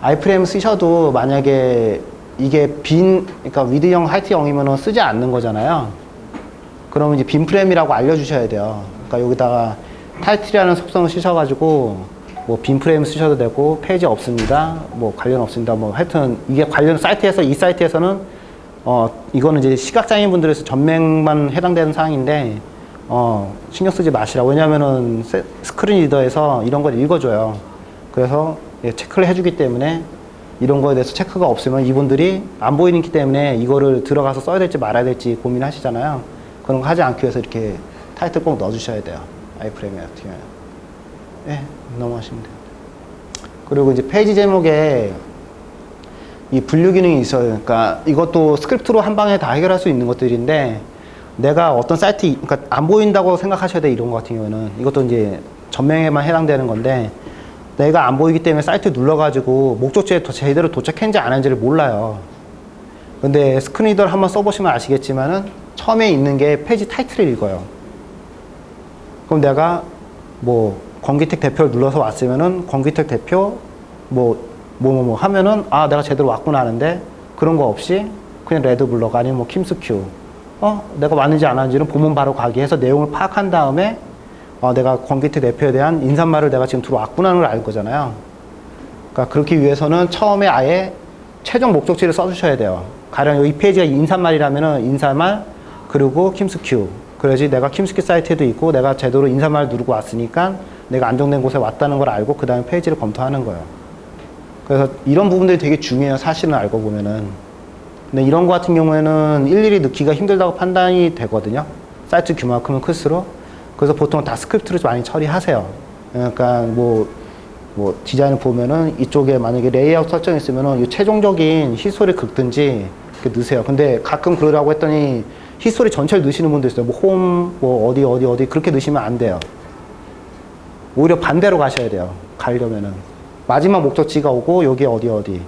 아이프레임 쓰셔도 만약에 이게 그러니까 위드형 하이트형이면 쓰지 않는 거잖아요. 그러면 이제 빈 프레임이라고 알려주셔야 돼요. 그러니까 여기다가 타이틀이라는 속성을 쓰셔가지고 뭐 빈 프레임 쓰셔도 되고 페이지 없습니다. 뭐 관련 없습니다. 뭐 하여튼 이게 관련 사이트에서 이 사이트에서는 이거는 이제 시각장애인 분들에서 전맹만 해당되는 사항인데 신경 쓰지 마시라고. 왜냐면은 스크린 리더에서 이런 걸 읽어줘요. 그래서 예, 체크를 해주기 때문에 이런 거에 대해서 체크가 없으면 이분들이 안 보이기 때문에 이거를 들어가서 써야 될지 말아야 될지 고민하시잖아요. 그런 거 하지 않기 위해서 이렇게 타이틀 꼭 넣어주셔야 돼요. 아이프레임 같은 경우에. 예, 넘어가시면 돼요. 그리고 이제 페이지 제목에 이 분류 기능이 있어요. 그러니까 이것도 스크립트로 한 방에 다 해결할 수 있는 것들인데 내가 어떤 사이트, 그러니까 안 보인다고 생각하셔야 돼. 이런 거 같은 경우는 이것도 이제 전명에만 해당되는 건데 내가 안 보이기 때문에 사이트 눌러가지고 목적지에 제대로 도착했는지 안 했는지를 몰라요. 근데 스크린리더를 한번 써보시면 아시겠지만은 처음에 있는 게 페이지 타이틀을 읽어요. 그럼 내가 뭐 권기택 대표를 눌러서 왔으면은 권기택 대표 뭐 하면은 아 내가 제대로 왔구나 하는데 그런 거 없이 그냥 레드블럭 아니면 뭐 킴스큐 내가 왔는지 안 왔는지는 보면 바로 가기 해서 내용을 파악한 다음에 내가 권기택 대표에 대한 인사말을 내가 지금 들어왔구나는 걸 알 거잖아요. 그러니까 그렇기 위해서는 처음에 아예 최종 목적지를 써주셔야 돼요. 가령 이 페이지가 인사말이라면은 인사말 그리고 킴스큐. 그래야지 내가 킴스큐 사이트에도 있고 내가 제대로 인사말 누르고 왔으니까 내가 안정된 곳에 왔다는 걸 알고 그 다음에 페이지를 검토하는 거예요. 그래서 이런 부분들이 되게 중요해요. 사실은 알고 보면은. 근데 이런 거 같은 경우에는 일일이 넣기가 힘들다고 판단이 되거든요. 사이트 규모가 크면 클수록. 그래서 보통 다 스크립트로 많이 처리하세요. 그러니까 뭐 디자인을 보면은 이쪽에 만약에 레이아웃 설정이 있으면은 이 최종적인 히스토리 긁든지 이렇게 넣으세요. 근데 가끔 그러라고 했더니 히스토리 전체를 넣으시는 분도 있어요. 뭐 홈, 뭐 어디 그렇게 넣으시면 안 돼요. 오히려 반대로 가셔야 돼요. 가려면은. 마지막 목적지가 오고 여기 어디.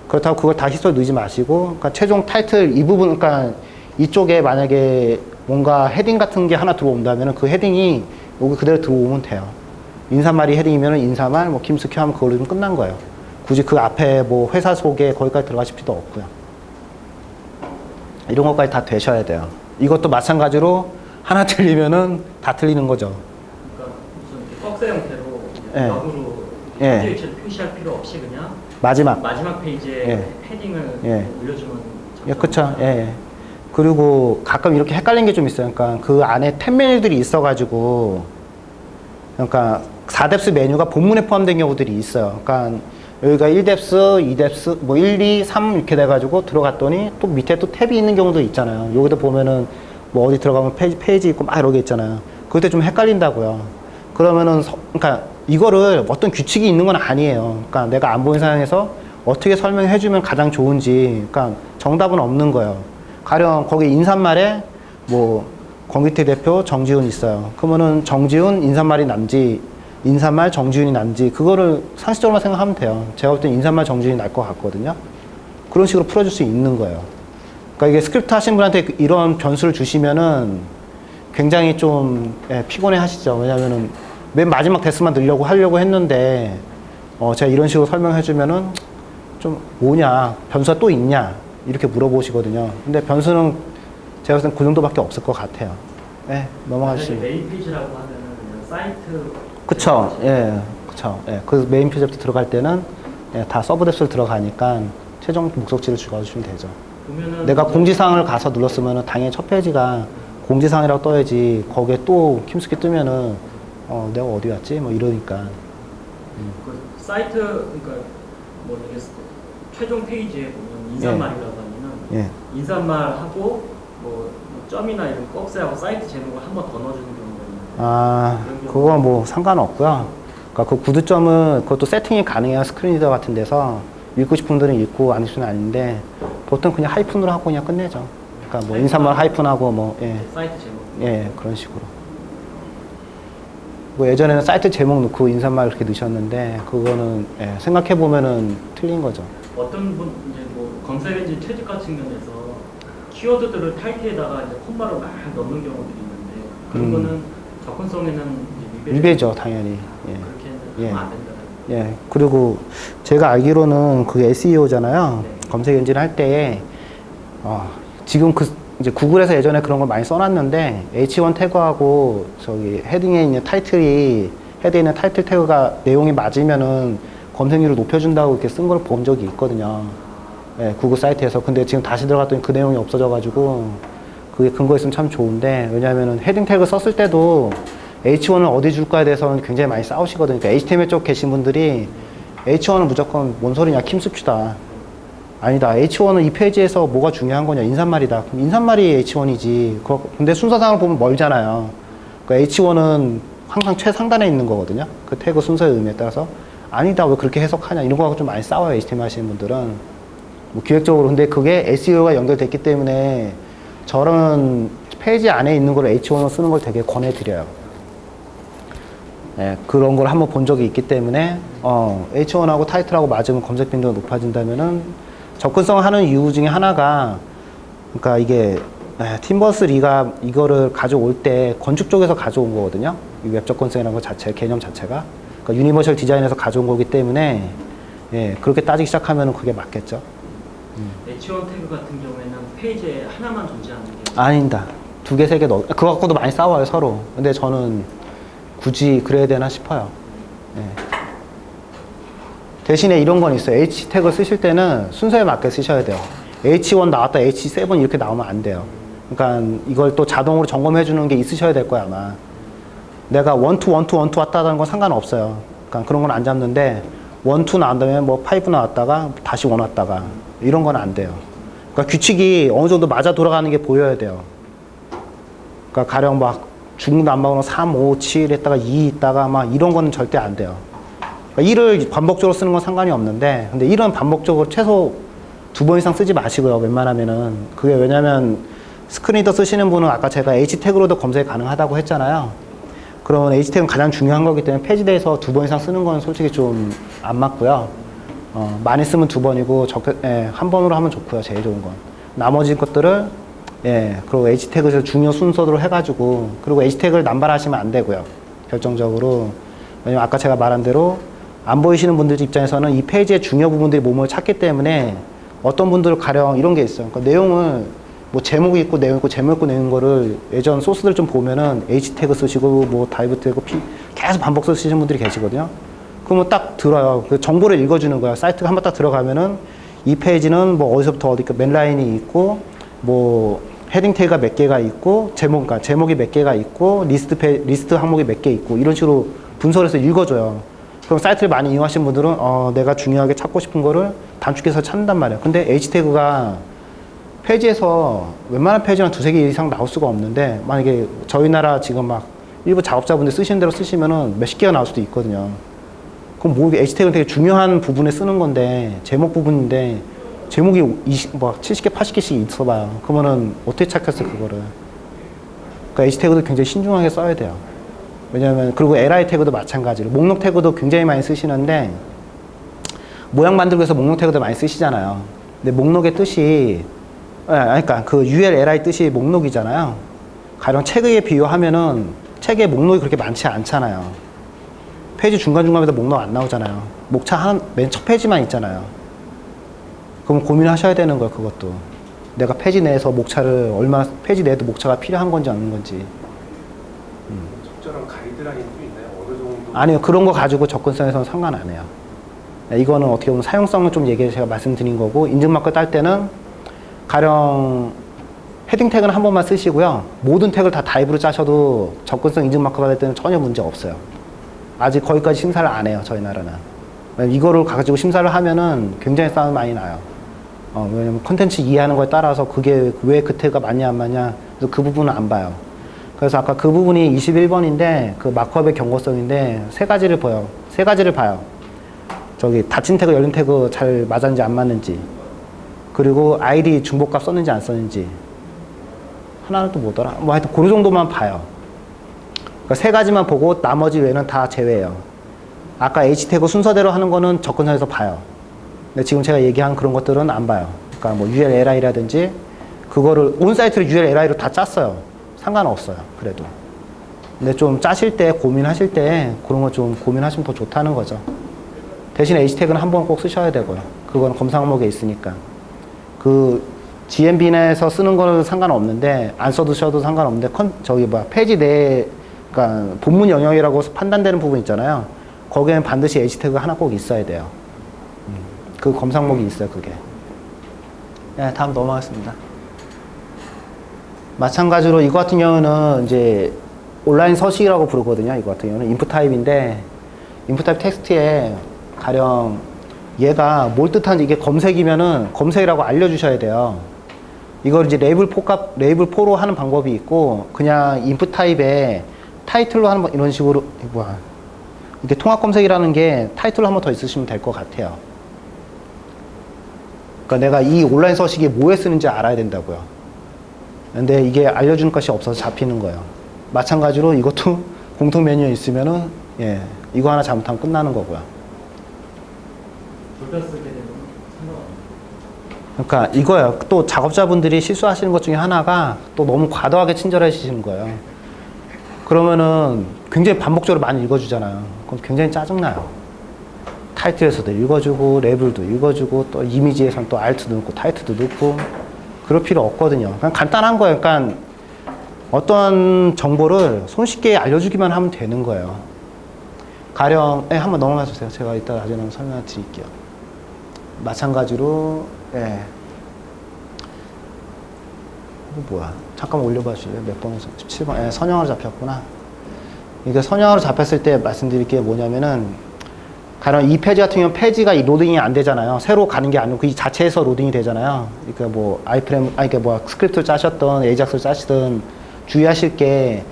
그렇다고 그걸 다 히스토리 넣지 마시고 그러니까 최종 타이틀 이 부분 그러니까 이쪽에 만약에 뭔가 헤딩 같은 게 하나 들어온다면 그 헤딩이 여기 그대로 들어오면 돼요. 인사말이 헤딩이면 인사말, 뭐 김스큐 하면 그걸로 좀 끝난 거예요. 굳이 그 앞에 뭐 회사 소개 거기까지 들어가실 필요도 없고요. 이런 것까지 다 되셔야 돼요. 이것도 마찬가지로 하나 틀리면은 다 틀리는 거죠. 그러니까 무슨 박스 형태로 예. 역으로 예. 위치를 표시할 필요 없이 그냥 마지막 페이지에 예. 패딩을 예. 올려주면 예, 그쵸. 예. 그리고 가끔 이렇게 헷갈린 게 좀 있어요. 그러니까 그 안에 탭 메뉴들이 있어가지고, 그러니까 4뎁스 메뉴가 본문에 포함된 경우들이 있어요. 그러니까 여기가 1뎁스, 2뎁스, 뭐 1, 2, 3 이렇게 돼가지고 들어갔더니 또 밑에 또 탭이 있는 경우도 있잖아요. 여기도 보면은 뭐 어디 들어가면 페이지 있고 막 이러게 있잖아요. 그때 좀 헷갈린다고요. 그러면은, 그러니까 이거를 어떤 규칙이 있는 건 아니에요. 그러니까 내가 안 보이는 상황에서 어떻게 설명해주면 가장 좋은지, 그러니까 정답은 없는 거예요. 가령 거기 인사말에 뭐 권기태 대표 정지훈 있어요. 그러면은 정지훈 인사말이 남지, 인사말 정지훈이 남지, 그거를 상식적으로만 생각하면 돼요. 제가 볼 땐 인사말 정지훈이 날 것 같거든요. 그런 식으로 풀어줄 수 있는 거예요. 그러니까 이게 스크립트 하신 분한테 이런 변수를 주시면은 굉장히 좀 피곤해 하시죠. 왜냐면은 맨 마지막 데스만 넣으려고 하려고 했는데 제가 이런 식으로 설명해 주면은 좀 뭐냐, 변수가 또 있냐 이렇게 물어보시거든요. 근데 변수는 제가 봤을 땐 그 정도밖에 없을 것 같아요. 네, 넘어가시죠. 메인 페이지라고 하면은 그냥 사이트. 그쵸, 예, 그쵸. 예, 그 메인 페이지부터 들어갈 때는 다 서브 뎁스로 들어가니까 최종 목적지를 적어주시면 되죠. 보면은 내가 공지사항을 가서 눌렀으면은 당연히 첫 페이지가 공지사항이라고 떠야지 거기에 또 킴스키 뜨면은 내가 어디 갔지? 뭐 이러니까. 그 사이트 그러니까 뭐 이게 최종 페이지에 보면 인사말이라고 하면은 예. 인사말하고 뭐 점이나 이런 박스하고 사이트 제목을 한 번 더 넣어주는 경우가 있는데. 아, 그건 뭐 상관없고요. 그러니까 그 구두점은 그것도 세팅이 가능해요. 스크린리더 같은 데서 읽고 싶은 분들은 읽고 안 읽으면 아닌데 보통 그냥 하이픈으로 하고 그냥 끝내죠. 그러니까 뭐 인사말 하이픈하고 뭐 사이트 제목. 그런 식으로. 뭐 예전에는 사이트 제목 넣고 인사말 이렇게 넣으셨는데 그거는 생각해 보면은 틀린 거죠. 어떤 분 이제 뭐 검색 엔진 채집 같은 면에서 키워드들을 타이틀에다가 이제 콤마로 막 넣는 경우들이 있는데 그런 거는 접근성에는 이제 위배죠, 당연히. 그렇게 하면 안 된다. 예. 그리고 제가 알기로는 그게 SEO잖아요. 검색 엔진 할 때에 지금 이제 구글에서 예전에 그런 걸 많이 써놨는데 H1 태그하고 저기 헤딩에 있는 타이틀에 있는 타이틀 태그가 내용이 맞으면은 검색률을 높여준다고 이렇게 쓴 걸 본 적이 있거든요. 예, 구글 사이트에서. 근데 지금 다시 들어갔더니 그 내용이 없어져가지고 그게 근거 있으면 참 좋은데, 왜냐면은 헤딩 태그 썼을 때도 H1을 어디 줄까에 대해서는 굉장히 많이 싸우시거든요. 그러니까 HTML 쪽 계신 분들이 H1은 무조건 뭔 소리냐, 킴스큐다. 아니다. H1은 이 페이지에서 뭐가 중요한 거냐, 인사말이다. 그럼 인사말이 H1이지. 근데 순서상을 보면 멀잖아요. 그러니까 H1은 항상 최상단에 있는 거거든요. 그 태그 순서의 의미에 따라서. 아니다. 왜 그렇게 해석하냐. 이런 거하고 좀 많이 싸워요. HTML 하시는 분들은. 뭐 기획적으로. 근데 그게 SEO가 연결됐기 때문에 저런 페이지 안에 있는 걸 H1으로 쓰는 걸 되게 권해드려요. 네, 그런 걸 한번 본 적이 있기 때문에 H1하고 타이틀하고 맞으면 검색 빈도가 높아진다면은 접근성 하는 이유 중에 하나가, 그러니까 이게 팀버스 리가 이거를 가져올 때 건축 쪽에서 가져온 거거든요. 이 웹 접근성이라는 것 자체, 개념 자체가. 그러니까 유니버셜 디자인에서 가져온 거기 때문에 그렇게 따지기 시작하면은 그게 맞겠죠. H1 태그 같은 경우에는 페이지에 하나만 존재하는 게 아닙니다. 2개, 3개 그거 갖고도 많이 싸워요, 서로. 근데 저는 굳이 그래야 되나 싶어요. 대신에 이런 건 있어요. H 태그 쓰실 때는 순서에 맞게 쓰셔야 돼요. H1 나왔다, H7 이렇게 나오면 안 돼요. 그러니까 이걸 또 자동으로 점검해 주는 게 있으셔야 될 거야, 아마. 내가 1, 2, 1, 2, 1, 2 왔다는 건 상관없어요. 그러니까 그런 건 안 잡는데 1, 2 나온 다음에 뭐 5 나왔다가 다시 1 왔다가 이런 건 안 돼요. 그러니까 규칙이 어느 정도 맞아 돌아가는 게 보여야 돼요. 그러니까 가령 막 중국 난방으로 3, 5, 7 했다가 2 있다가 막 이런 거는 절대 안 돼요. 그러니까 1을 반복적으로 쓰는 건 상관이 없는데, 근데 1은 반복적으로 최소 2번 이상 쓰지 마시고요, 웬만하면은. 그게 왜냐면 스크린리더 쓰시는 분은 아까 제가 H 태그로도 검색이 가능하다고 했잖아요. 그러면 H 태그는 가장 중요한 거기 때문에 페이지에서 2번 이상 쓰는 건 솔직히 좀 안 맞고요. 많이 쓰면 2번이고 한 번으로 하면 좋고요, 제일 좋은 건. 나머지 것들을 그리고 H 태그에서 중요 순서대로 해가지고, 그리고 H 태그를 남발하시면 안 되고요, 결정적으로. 왜냐면 아까 제가 말한 대로 안 보이시는 분들 입장에서는 이 페이지의 중요 부분들이 몸을 찾기 때문에 어떤 분들은 가령 이런 게 있어요. 그러니까 내용을 뭐 제목이 있고 내용 있고 제목 있고 내용 거를 예전 소스들 좀 보면은 H 태그 쓰시고 뭐 다이브 태그 계속 반복 쓰시는 분들이 계시거든요. 그러면 딱 들어요. 그 정보를 읽어주는 거야. 사이트가 한번 딱 들어가면은 이 페이지는 뭐 어디서부터 어디까 맨 라인이 있고 뭐 헤딩 태그가 몇 개가 있고 그러니까 제목이 몇 개가 있고 리스트 항목이 몇 개 있고 이런 식으로 분석해서 읽어줘요. 그럼 사이트를 많이 이용하시는 분들은 내가 중요하게 찾고 싶은 거를 단축해서 찾는단 말이에요. 근데 H 태그가 페이지에서 웬만한 페이지는 2, 3개 이상 나올 수가 없는데, 만약에 저희 나라 지금 막 일부 작업자분들 쓰시는 대로 쓰시면은 몇십 개가 나올 수도 있거든요. 그럼 뭐 H 태그는 되게 중요한 부분에 쓰는 건데, 제목 부분인데 제목이 70개, 80개씩 있어봐요. 그러면은 어떻게 찾겠어요, 그거를. 그러니까 H 태그도 굉장히 신중하게 써야 돼요. 왜냐면, 그리고 li 태그도 마찬가지로. 목록 태그도 굉장히 많이 쓰시는데, 모양 만들기 위해서 목록 태그도 많이 쓰시잖아요. 근데 목록의 뜻이, 그러니까 그 UL, li 뜻이 목록이잖아요. 가령 책에 비유하면은 책에 목록이 그렇게 많지 않잖아요. 페이지 중간중간에도 목록 안 나오잖아요. 목차 맨 첫 페이지만 있잖아요. 그럼 고민하셔야 되는 거예요, 그것도. 내가 페이지 내에서 목차를 얼마나, 페이지 내에도 목차가 필요한 건지 없는 건지. 적절한 가이드라인도 있나요? 어느 정도? 아니요, 그런 거 가지고 접근성에서는 상관 안 해요. 이거는 어떻게 보면 사용성을 좀 제가 말씀드린 거고, 인증마크 딸 때는 가령 헤딩 태그는 한 번만 쓰시고요. 모든 태그를 다 다이브로 짜셔도 접근성 인증마크 받을 때는 전혀 문제 없어요. 아직 거기까지 심사를 안 해요, 저희 나라는. 이거를 가지고 심사를 하면은 굉장히 싸움이 많이 나요. 왜냐면 컨텐츠 이해하는 거에 따라서 그게 왜 그 태그가 맞냐 안 맞냐, 그래서 그 부분은 안 봐요. 그래서 아까 그 부분이 21번인데 그 마크업의 경고성인데 세 가지를 봐요. 저기 닫힌 태그, 열린 태그 잘 맞았는지 안 맞는지, 그리고 아이디 중복값 썼는지 안 썼는지, 하나는 또 뭐더라? 뭐 하여튼 그 정도만 봐요. 그러니까 세 가지만 보고 나머지 외에는 다 제외해요. 아까 H태그 순서대로 하는 거는 접근성에서 봐요. 근데 지금 제가 얘기한 그런 것들은 안 봐요. 그러니까 뭐 ULLI라든지 그거를 온사이트를 ULLI로 다 짰어요. 상관없어요. 그래도. 근데 좀 짜실 때, 고민하실 때 그런 거 좀 고민하시면 더 좋다는 거죠. 대신 H태그는 한 번 꼭 쓰셔야 되고요. 그건 검사 항목에 있으니까. 그 GMB 내에서 쓰는 거는 상관없는데 안 써두셔도 상관없는데 페이지 내에 그러니까 본문 영역이라고 판단되는 부분 있잖아요. 거기에는 반드시 H태그가 하나 꼭 있어야 돼요. 그 검사 항목이 있어요, 그게. 네, 다음 넘어가겠습니다. 마찬가지로 이거 같은 경우는 이제 온라인 서식이라고 부르거든요. 이거 같은 경우는 인풋 타입인데, 인풋 타입 텍스트에 가령 얘가 뭘 뜻하는지, 이게 검색이면은 검색이라고 알려주셔야 돼요. 이걸 이제 레이블 4로 하는 방법이 있고, 그냥 인풋 타입에 타이틀로 하는 이런 식으로, 이게 통합 검색이라는 게 타이틀로 한 번 더 있으시면 될 것 같아요. 그러니까 내가 이 온라인 서식이 뭐에 쓰는지 알아야 된다고요. 근데 이게 알려주는 것이 없어서 잡히는 거예요. 마찬가지로 이것도 공통 메뉴에 있으면은, 예, 이거 하나 잘못하면 끝나는 거고요. 돌려 쓰게 되면 상관없는. 그러니까 이거예요. 또 작업자분들이 실수하시는 것 중에 하나가 또 너무 과도하게 친절해지시는 거예요. 그러면은 굉장히 반복적으로 많이 읽어주잖아요. 그럼 굉장히 짜증나요. 타이틀에서도 읽어주고, 레벨도 읽어주고, 또 이미지에선 또 알트도 넣고, 타이틀도 넣고, 그럴 필요 없거든요. 그냥 간단한 거예요. 그러니까 어떤 정보를 손쉽게 알려주기만 하면 되는 거예요. 가령, 한번 넘어가 주세요. 제가 이따 나중에 한번 설명 드릴게요. 마찬가지로, 잠깐 올려봐 주실래요? 몇 번에서? 17번. 선형으로 잡혔구나. 이게 선형으로 잡혔을 때 말씀드릴 게 뭐냐면은, 가령 이 페이지 같은 경우는 페이지가 로딩이 안 되잖아요. 새로 가는 게 아니고 그 자체에서 로딩이 되잖아요. 그러니까 뭐 스크립트를 짜셨던 에이작스를 짜시든 주의하실 게,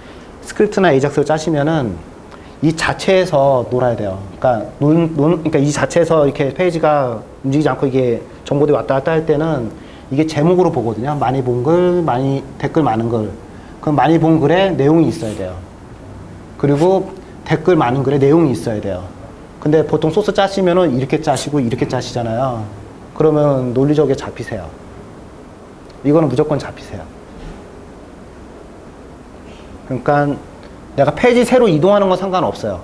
스크립트나 에이작스를 짜시면은 이 자체에서 놀아야 돼요. 그러니까 그러니까 이 자체에서 이렇게 페이지가 움직이지 않고 이게 정보들이 왔다 갔다 할 때는 이게 제목으로 보거든요. 많이 본 글, 댓글 많은 글. 그럼 많이 본 글에 내용이 있어야 돼요. 그리고 댓글 많은 글에 내용이 있어야 돼요. 근데 보통 소스 짜시면은 이렇게 짜시고 이렇게 짜시잖아요. 그러면 논리적에 잡히세요. 이거는 무조건 잡히세요. 그러니까 내가 페이지 새로 이동하는 건 상관없어요.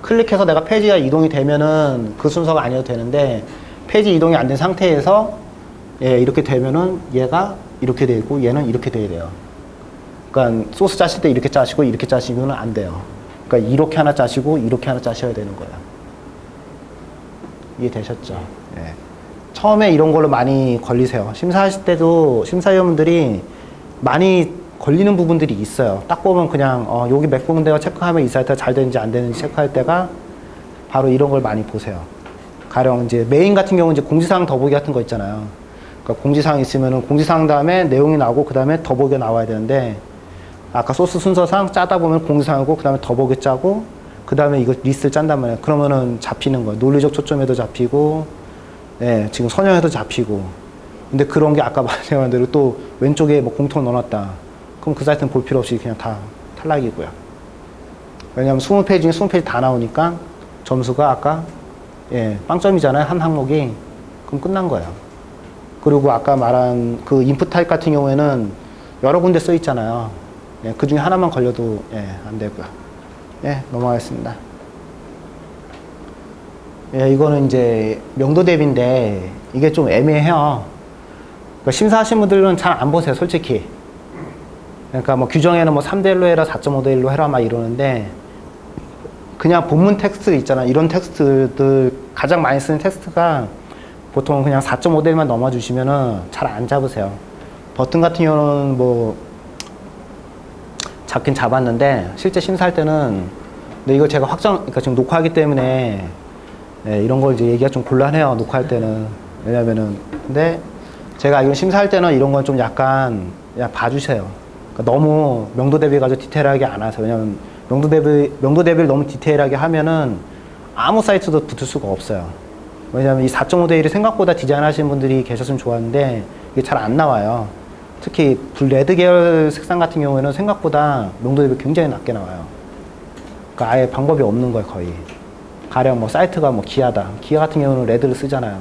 클릭해서 내가 페이지가 이동이 되면은 그 순서가 아니어도 되는데, 페이지 이동이 안 된 상태에서 이렇게 되면은 얘가 이렇게 되고 얘는 이렇게 돼야 돼요. 그러니까 소스 짜실 때 이렇게 짜시고 이렇게 짜시면 안 돼요. 그러니까 이렇게 하나 짜시고 이렇게 하나 짜셔야 되는 거예요. 이해되셨죠? 예. 처음에 이런 걸로 많이 걸리세요. 심사하실 때도 심사위원분들이 많이 걸리는 부분들이 있어요. 딱 보면 그냥 여기 몇 군데가 체크하면 이 사이트가 잘 되는지 안 되는지 체크할 때가 바로 이런 걸 많이 보세요. 가령 이제 메인 같은 경우는 이제 공지사항 더보기 같은 거 있잖아요. 그러니까 공지사항 있으면은 공지사항 다음에 내용이 나오고 그 다음에 더보기가 나와야 되는데, 아까 소스 순서상 짜다 보면 공지사항이고 그 다음에 더보기 짜고 그 다음에 이거 리스트를 짠단 말이에요. 그러면은 잡히는 거예요. 논리적 초점에도 잡히고, 지금 선형에도 잡히고. 근데 그런 게 아까 말씀한 대로 또 왼쪽에 뭐 공통 넣어놨다. 그럼 그 사이트는 볼 필요 없이 그냥 다 탈락이고요. 왜냐하면 20페이지 중에 20페이지 다 나오니까 점수가 아까 빵점이잖아요. 한 항목이. 그럼 끝난 거예요. 그리고 아까 말한 그 인풋 타입 같은 경우에는 여러 군데 써 있잖아요. 예, 그 중에 하나만 걸려도 예, 안 되고요. 예, 넘어가겠습니다. 예, 이거는 이제 명도 대비인데 이게 좀 애매해요. 그러니까 심사하신 분들은 잘 안 보세요, 솔직히. 그러니까 뭐 규정에는 뭐 3대 1로 해라, 4.5대 1로 해라 막 이러는데 그냥 본문 텍스트 있잖아. 이런 텍스트들 가장 많이 쓰는 텍스트가 보통 그냥 4.5대 1만 넘어주시면은 잘 안 잡으세요. 버튼 같은 경우는 뭐 잡긴 잡았는데 실제 심사할 때는 근데 이거 제가 그러니까 지금 녹화하기 때문에 예, 이런 걸 이제 얘기가 좀 곤란해요. 녹화할 때는. 왜냐면은 근데 제가 이거 심사할 때는 이런 건 좀 약간 그냥 봐주세요. 그러니까 너무 명도 대비 가지고 디테일하게 안 하세요. 왜냐면 명도 대비를 너무 디테일하게 하면은 아무 사이트도 붙을 수가 없어요. 왜냐면 이 4.5대 1이 생각보다 디자인하시는 분들이 계셨으면 좋았는데 이게 잘 안 나와요. 특히 레드 계열 색상 같은 경우에는 생각보다 명도 대비 굉장히 낮게 나와요. 그러니까 아예 방법이 없는 거예요, 거의. 가령 뭐 사이트가 뭐 기아다. 기아 같은 경우는 레드를 쓰잖아요.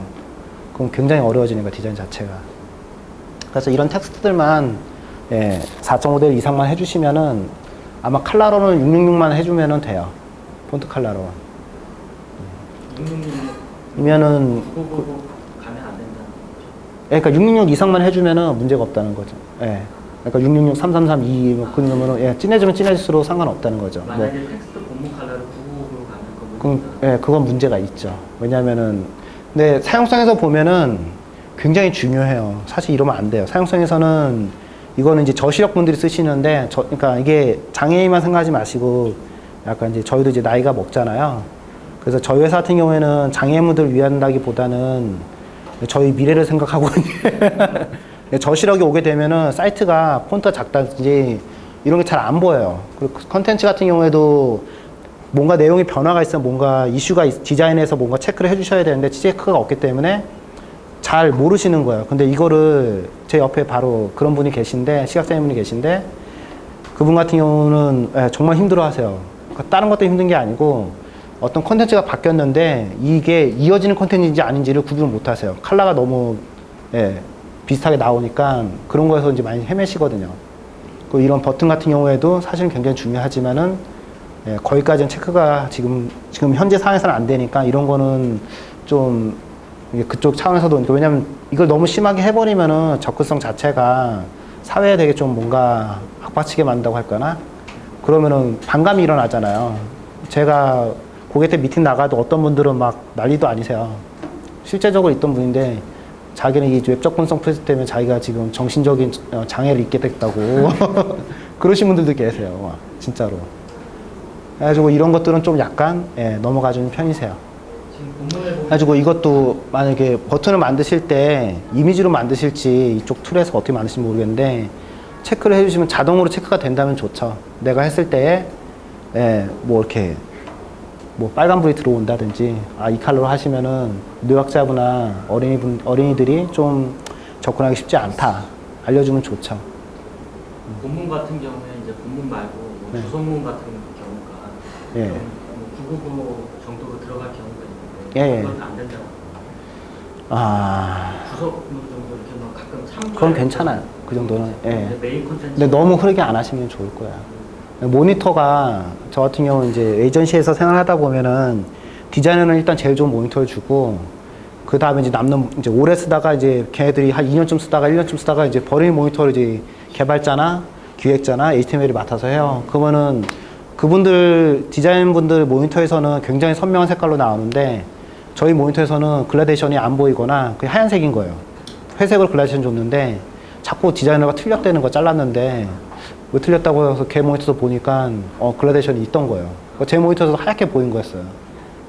그럼 굉장히 어려워지는 거예요, 디자인 자체가. 그래서 이런 텍스트들만 예, 4.5대 1 이상만 해주시면은 아마 컬러로는 666만 해주면은 돼요. 폰트 컬러로. 666이면은 이면은 가면 안 된다. 예, 그러니까 666 이상만 해주면은 문제가 없다는 거죠. 예. 그러니까 666, 333, 2 뭐 그러면은 예, 진해지면 진해질수록 상관없다는 거죠. 만약에 뭐. 텍스트 본문 컬러를 999로 가면 예, 그건 문제가 있죠. 왜냐면은, 근데 사용성에서 보면은 굉장히 중요해요. 사실 이러면 안 돼요. 사용성에서는 이거는 이제 저시력 분들이 쓰시는데, 그러니까 이게 장애인만 생각하지 마시고, 약간 이제 저희도 이제 나이가 먹잖아요. 그래서 저희 회사 같은 경우에는 장애인분들을 위한다기보다는 저희 미래를 생각하고, 저시력이 오게 되면은 사이트가 폰트가 작다든지 이런 게 잘 안 보여요. 그리고 컨텐츠 같은 경우에도 뭔가 내용이 변화가 있으면 뭔가 이슈가 디자인에서 뭔가 체크를 해주셔야 되는데 체크가 없기 때문에 잘 모르시는 거예요. 근데 이거를 제 옆에 바로 그런 분이 계신데 시각장애인분이 계신데 그분 같은 경우는 예, 정말 힘들어 하세요. 그러니까 다른 것도 힘든 게 아니고 어떤 콘텐츠가 바뀌었는데 이게 이어지는 콘텐츠인지 아닌지를 구분을 못 하세요. 컬러가 너무 예, 비슷하게 나오니까 그런 거에서 이제 많이 헤매시거든요. 그 이런 버튼 같은 경우에도 사실은 굉장히 중요하지만은 예, 거기까지는 체크가 지금 현재 상황에서는 안 되니까 이런 거는 좀 그쪽 차원에서도 왜냐면 이걸 너무 심하게 해버리면은 접근성 자체가 사회에 되게 좀 뭔가 악받치게 만든다고 할까나 그러면은 반감이 일어나잖아요. 제가 고객들 미팅 나가도 어떤 분들은 막 난리도 아니세요. 실제적으로 있던 분인데 자기는 이 웹 접근성 프로젝트 때문에 자기가 지금 정신적인 장애를 입게 됐다고 그러신 분들도 계세요. 진짜로. 그래가지고 이런 것들은 좀 약간 예, 넘어가주는 편이세요. 지금 본문을 보면 그래가지고 이것도 만약에 버튼을 만드실 때 이미지로 만드실지 이쪽 툴에서 어떻게 만드실지 모르겠는데 체크를 해주시면 자동으로 체크가 된다면 좋죠. 내가 했을 때에 예, 뭐 이렇게 뭐 빨간불이 들어온다든지 이 컬러로 하시면은 노약자분이나 어린이들이 좀 접근하기 쉽지 않다 알려주면 좋죠. 본문 같은 경우에 이제 본문 말고 뭐 네. 주소문 같은 경우가 예. 뭐 999 정도로 들어갈 경우가 있는데 예, 예. 그건 안 된다고. 주소문 정도 이렇게 막 가끔 참고. 그건 괜찮아요. 그 정도는. 예. 메인 콘텐츠. 근데 너무 흐르게 안 하시면 좋을 거야. 모니터가 저 같은 경우는 이제 에이전시에서 생활하다 보면은 디자이너는 일단 제일 좋은 모니터를 주고 그 다음에 이제 남는 이제 오래 쓰다가 이제 걔네들이 한 2년쯤 쓰다가 1년쯤 쓰다가 이제 버리는 모니터를 이제 개발자나 기획자나 HTML이 맡아서 해요. 그러면은 그분들 디자인분들 모니터에서는 굉장히 선명한 색깔로 나오는데 저희 모니터에서는 글라데이션이 안 보이거나 그게 하얀색인 거예요. 회색으로 글라데이션 줬는데 자꾸 디자이너가 틀렸다는 거 잘랐는데 왜 틀렸다고 해서 걔 모니터도 보니까 글라데이션이 있던 거예요. 제 모니터에서 하얗게 보인 거였어요.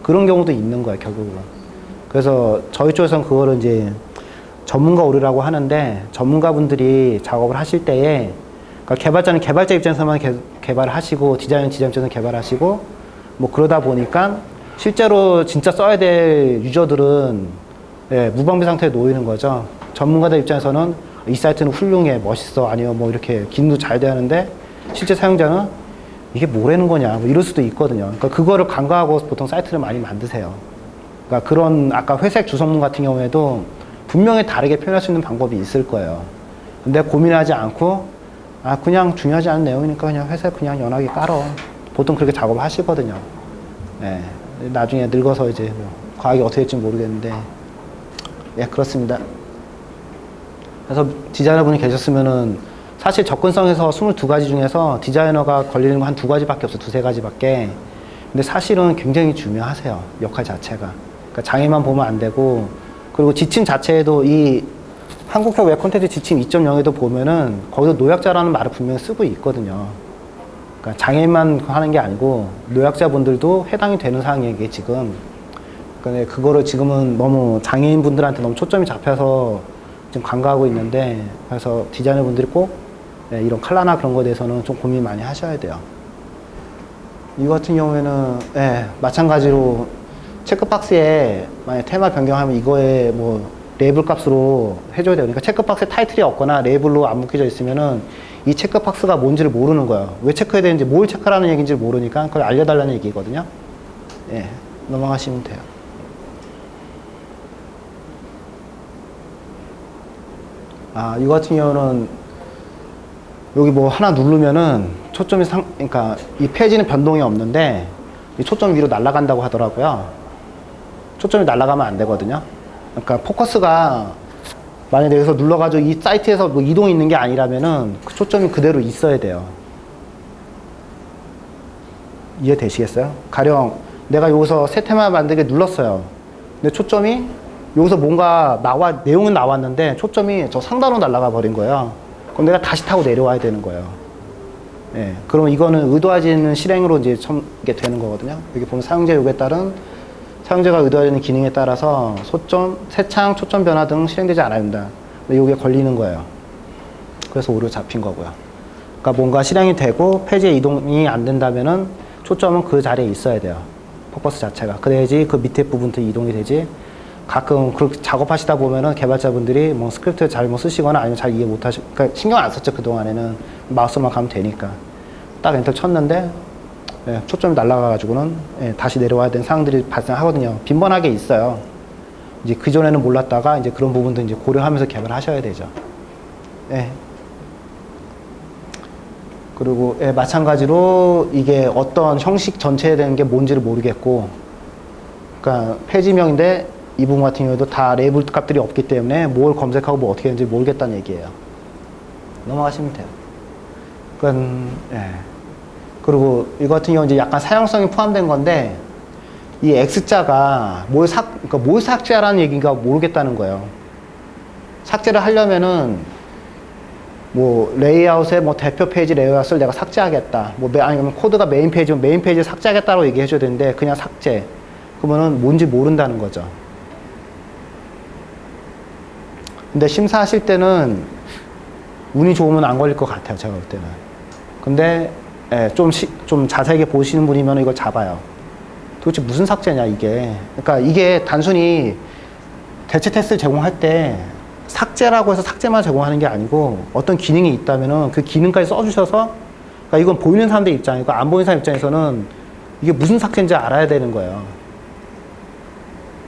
그런 경우도 있는 거예요, 결국은. 그래서 저희 쪽에서는 그거를 이제 전문가 오류라고 하는데 전문가분들이 작업을 하실 때에 그러니까 개발자는 개발자 입장에서만 개발을 하시고 디자인은 디자인 입장에서 개발하시고 뭐 그러다 보니까 실제로 진짜 써야 될 유저들은 예, 무방비 상태에 놓이는 거죠. 전문가들 입장에서는 이 사이트는 훌륭해, 멋있어, 아니요 뭐 이렇게 기능도 잘 되는데 실제 사용자는 이게 뭐라는 거냐 뭐 이럴 수도 있거든요. 그러니까 그거를 간과하고 보통 사이트를 많이 만드세요. 그러니까 그런 아까 회색 주소문 같은 경우에도 분명히 다르게 표현할 수 있는 방법이 있을 거예요. 근데 고민하지 않고 아, 그냥 중요하지 않은 내용이니까 그냥 회사에 그냥 연하게 깔어. 보통 그렇게 작업을 하시거든요. 예. 나중에 늙어서 이제 뭐 과학이 어떻게 될지 모르겠는데, 예, 그렇습니다. 그래서 디자이너분이 계셨으면은 사실 접근성에서 22가지 중에서 디자이너가 걸리는 거 한 2가지밖에 없어. 2~3가지밖에. 근데 사실은 굉장히 중요하세요. 역할 자체가. 그러니까 장애만 보면 안 되고, 그리고 지침 자체에도 이 한국형 웹 콘텐츠 지침 2.0에도 보면은 거기서 노약자라는 말을 분명히 쓰고 있거든요. 그러니까 장애인만 하는 게 아니고 노약자분들도 해당이 되는 사항이에요, 이게 지금. 그러니까 그거를 지금은 너무 장애인분들한테 너무 초점이 잡혀서 지금 간과하고 있는데, 그래서 디자이너분들이 꼭 이런 컬러나 그런 거에 대해서는 좀 고민 많이 하셔야 돼요. 이거 같은 경우에는 마찬가지로 체크박스에 만약 테마 변경하면 이거에 뭐 레이블 값으로 해줘야 돼요. 그러니까 체크박스에 타이틀이 없거나 레이블로 안 묶여져 있으면은 이 체크박스가 뭔지를 모르는 거예요. 왜 체크해야 되는지, 뭘 체크하라는 얘기인지 모르니까 그걸 알려달라는 얘기거든요. 예, 넘어가시면 돼요. 아, 이거 같은 경우는 여기 뭐 하나 누르면은 초점이 그러니까 이 페이지는 변동이 없는데 이 초점 위로 날아간다고 하더라고요. 초점이 날아가면 안 되거든요. 그러니까 포커스가 만약에 여기서 눌러가지고 이 사이트에서 뭐 이동이 있는 게 아니라면은 그 초점이 그대로 있어야 돼요. 이해되시겠어요? 가령 내가 여기서 새 테마 만들게 눌렀어요. 근데 초점이 여기서 뭔가 내용은 나왔는데 초점이 저 상단으로 날아가 버린 거예요. 그럼 내가 다시 타고 내려와야 되는 거예요. 예. 그러면 이거는 의도하지 않는 실행으로 이제 이게 되는 거거든요. 여기 보면 사용자 요구에 따른 사용자가 의도하지 않는 기능에 따라서 새창, 초점 변화 등 실행되지 않아야 된다. 근데 이게 걸리는 거예요. 그래서 오류 잡힌 거고요. 그러니까 뭔가 실행이 되고 페이지에 이동이 안 된다면은 초점은 그 자리에 있어야 돼요. 포커스 자체가. 그래야지 그 밑에 부분도 이동이 되지. 가끔 그렇게 작업하시다 보면은 개발자분들이 뭐 스크립트 잘못 쓰시거나 아니면 잘 이해 못 그러니까 신경 안 썼죠. 그동안에는. 마우스만 가면 되니까. 딱 엔터 쳤는데, 초점이 날아가가지고는 다시 내려와야 되는 상황들이 발생하거든요. 빈번하게 있어요. 이제 그전에는 몰랐다가 이제 그런 부분도 이제 고려하면서 개발하셔야 되죠. 예. 그리고 마찬가지로 이게 어떤 형식 전체에 대한 게 뭔지를 모르겠고, 그러니까 페이지명인데 이 부분 같은 경우에도 다 레이블 값들이 없기 때문에 뭘 검색하고 뭐 어떻게 하는지 모르겠다는 얘기예요. 넘어가시면 돼요. 그러니까, 그리고 이거 같은 경우는 이제 약간 사용성이 포함된 건데, 이 X자가 그러니까 뭘 삭제하라는 얘기인가 모르겠다는 거예요. 삭제를 하려면은, 뭐, 레이아웃의 뭐 대표 페이지 레이아웃을 내가 삭제하겠다. 뭐, 아니면 코드가 메인 페이지면 메인 페이지를 삭제하겠다고 얘기해줘야 되는데, 그냥 삭제. 그러면은 뭔지 모른다는 거죠. 근데 심사하실 때는 운이 좋으면 안 걸릴 것 같아요. 제가 볼 때는. 근데, 좀 자세하게 보시는 분이면 이걸 잡아요. 도대체 무슨 삭제냐, 이게. 그러니까 이게 단순히 대체 테스트를 제공할 때 삭제라고 해서 삭제만 제공하는 게 아니고 어떤 기능이 있다면은 그 기능까지 써주셔서, 그러니까 이건 보이는 사람들 입장이고 안 보이는 사람 입장에서는 이게 무슨 삭제인지 알아야 되는 거예요.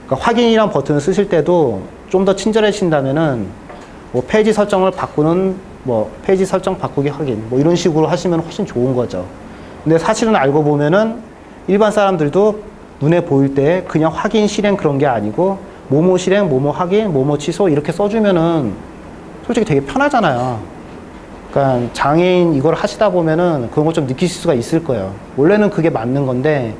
그러니까 확인이란 버튼을 쓰실 때도 좀 더 친절해지신다면은 뭐 페이지 설정을 바꾸는 뭐 페이지 설정 바꾸기 확인 뭐 이런 식으로 하시면 훨씬 좋은 거죠. 근데 사실은 알고 보면은 일반 사람들도 눈에 보일 때 그냥 확인 실행 그런 게 아니고 뭐뭐 실행, 뭐뭐 확인, 뭐뭐 취소 이렇게 써주면은 솔직히 되게 편하잖아요. 그러니까 장애인 이걸 하시다 보면은 그런 거 좀 느끼실 수가 있을 거예요. 원래는 그게 맞는 건데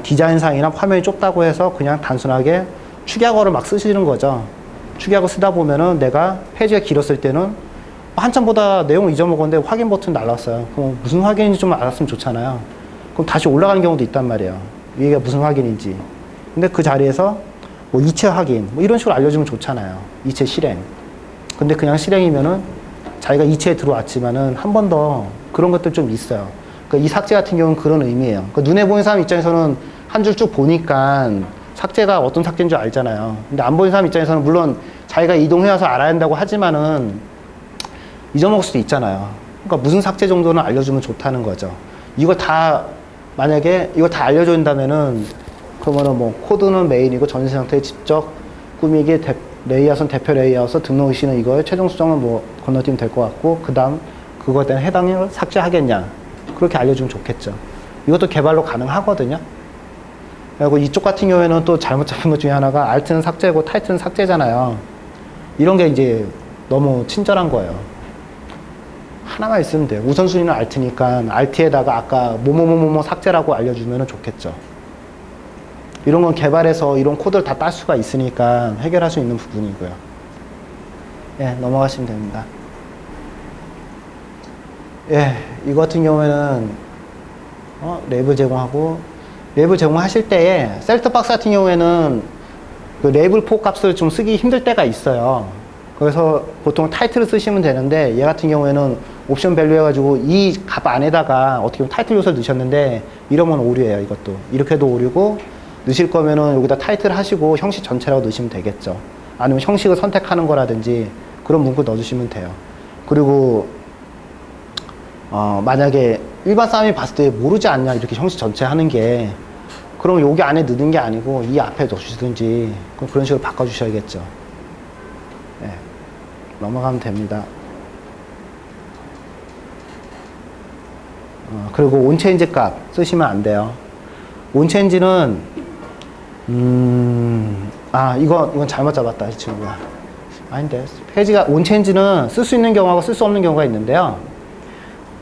디자인상이나 화면이 좁다고 해서 그냥 단순하게 축약어를 막 쓰시는 거죠. 축약어 쓰다 보면은 내가 페이지가 길었을 때는 한참보다 내용을 잊어먹었는데 확인 버튼 날랐어요. 그럼 무슨 확인인지 좀 알았으면 좋잖아요. 그럼 다시 올라가는 경우도 있단 말이에요. 이게 무슨 확인인지. 근데 그 자리에서 뭐 이체 확인 뭐 이런 식으로 알려주면 좋잖아요. 이체 실행. 근데 그냥 실행이면은 자기가 이체에 들어왔지만은 한 번 더 그런 것들 좀 있어요. 그러니까 이 삭제 같은 경우는 그런 의미예요. 그러니까 눈에 보이는 사람 입장에서는 한 줄 쭉 보니까 삭제가 어떤 삭제인 줄 알잖아요. 근데 안 보이는 사람 입장에서는 물론 자기가 이동해와서 알아야 한다고 하지만은 잊어먹을 수도 있잖아요. 그러니까 무슨 삭제 정도는 알려주면 좋다는 거죠. 이거 다 만약에 이거 다 알려준다면은 그러면은 뭐 코드는 메인이고 전시 상태에 직접 꾸미기 레이아웃은 대표 레이아웃 등록 시는 이거에 최종 수정은 뭐 건너뛰면 될 것 같고 그다음 그거에 대한 해당을 삭제하겠냐. 그렇게 알려주면 좋겠죠. 이것도 개발로 가능하거든요. 그리고 이쪽 같은 경우에는 또 잘못 잡힌 것 중에 하나가 alt는 삭제고 title는 삭제잖아요. 이런 게 이제 너무 친절한 거예요. 하나만 있으면 돼요. 우선순위는 alt니까 alt에다가 아까 뭐뭐뭐뭐 삭제라고 알려주면 좋겠죠. 이런 건 개발해서 이런 코드를 다 딸 수가 있으니까 해결할 수 있는 부분이고요. 예, 넘어가시면 됩니다. 예, 이거 같은 경우에는 레이블 제공하고 레이블 제공하실 때에 셀렉트박스 같은 경우에는 그 레이블 포 값을 좀 쓰기 힘들 때가 있어요. 그래서 보통 타이틀을 쓰시면 되는데 얘 같은 경우에는 옵션 밸류 해가지고 이 값 안에다가 어떻게 보면 타이틀 요소를 넣으셨는데 이러면 오류예요. 이것도 이렇게도 오류고 넣으실 거면은 여기다 타이틀 하시고 형식 전체라고 넣으시면 되겠죠. 아니면 형식을 선택하는 거라든지 그런 문구 넣어주시면 돼요. 그리고 만약에 일반 사람이 봤을 때 모르지 않냐 이렇게 형식 전체 하는 게 그럼 여기 안에 넣는 게 아니고 이 앞에 넣어주시든지 그런 식으로 바꿔주셔야겠죠. 네. 넘어가면 됩니다. 그리고 온체인지 값 쓰시면 안 돼요. 온체인지는 이건 잘못 잡았다 이 친구가. 아닌데 페이지가 온체인지는 쓸 수 있는 경우하고 쓸 수 없는 경우가 있는데요.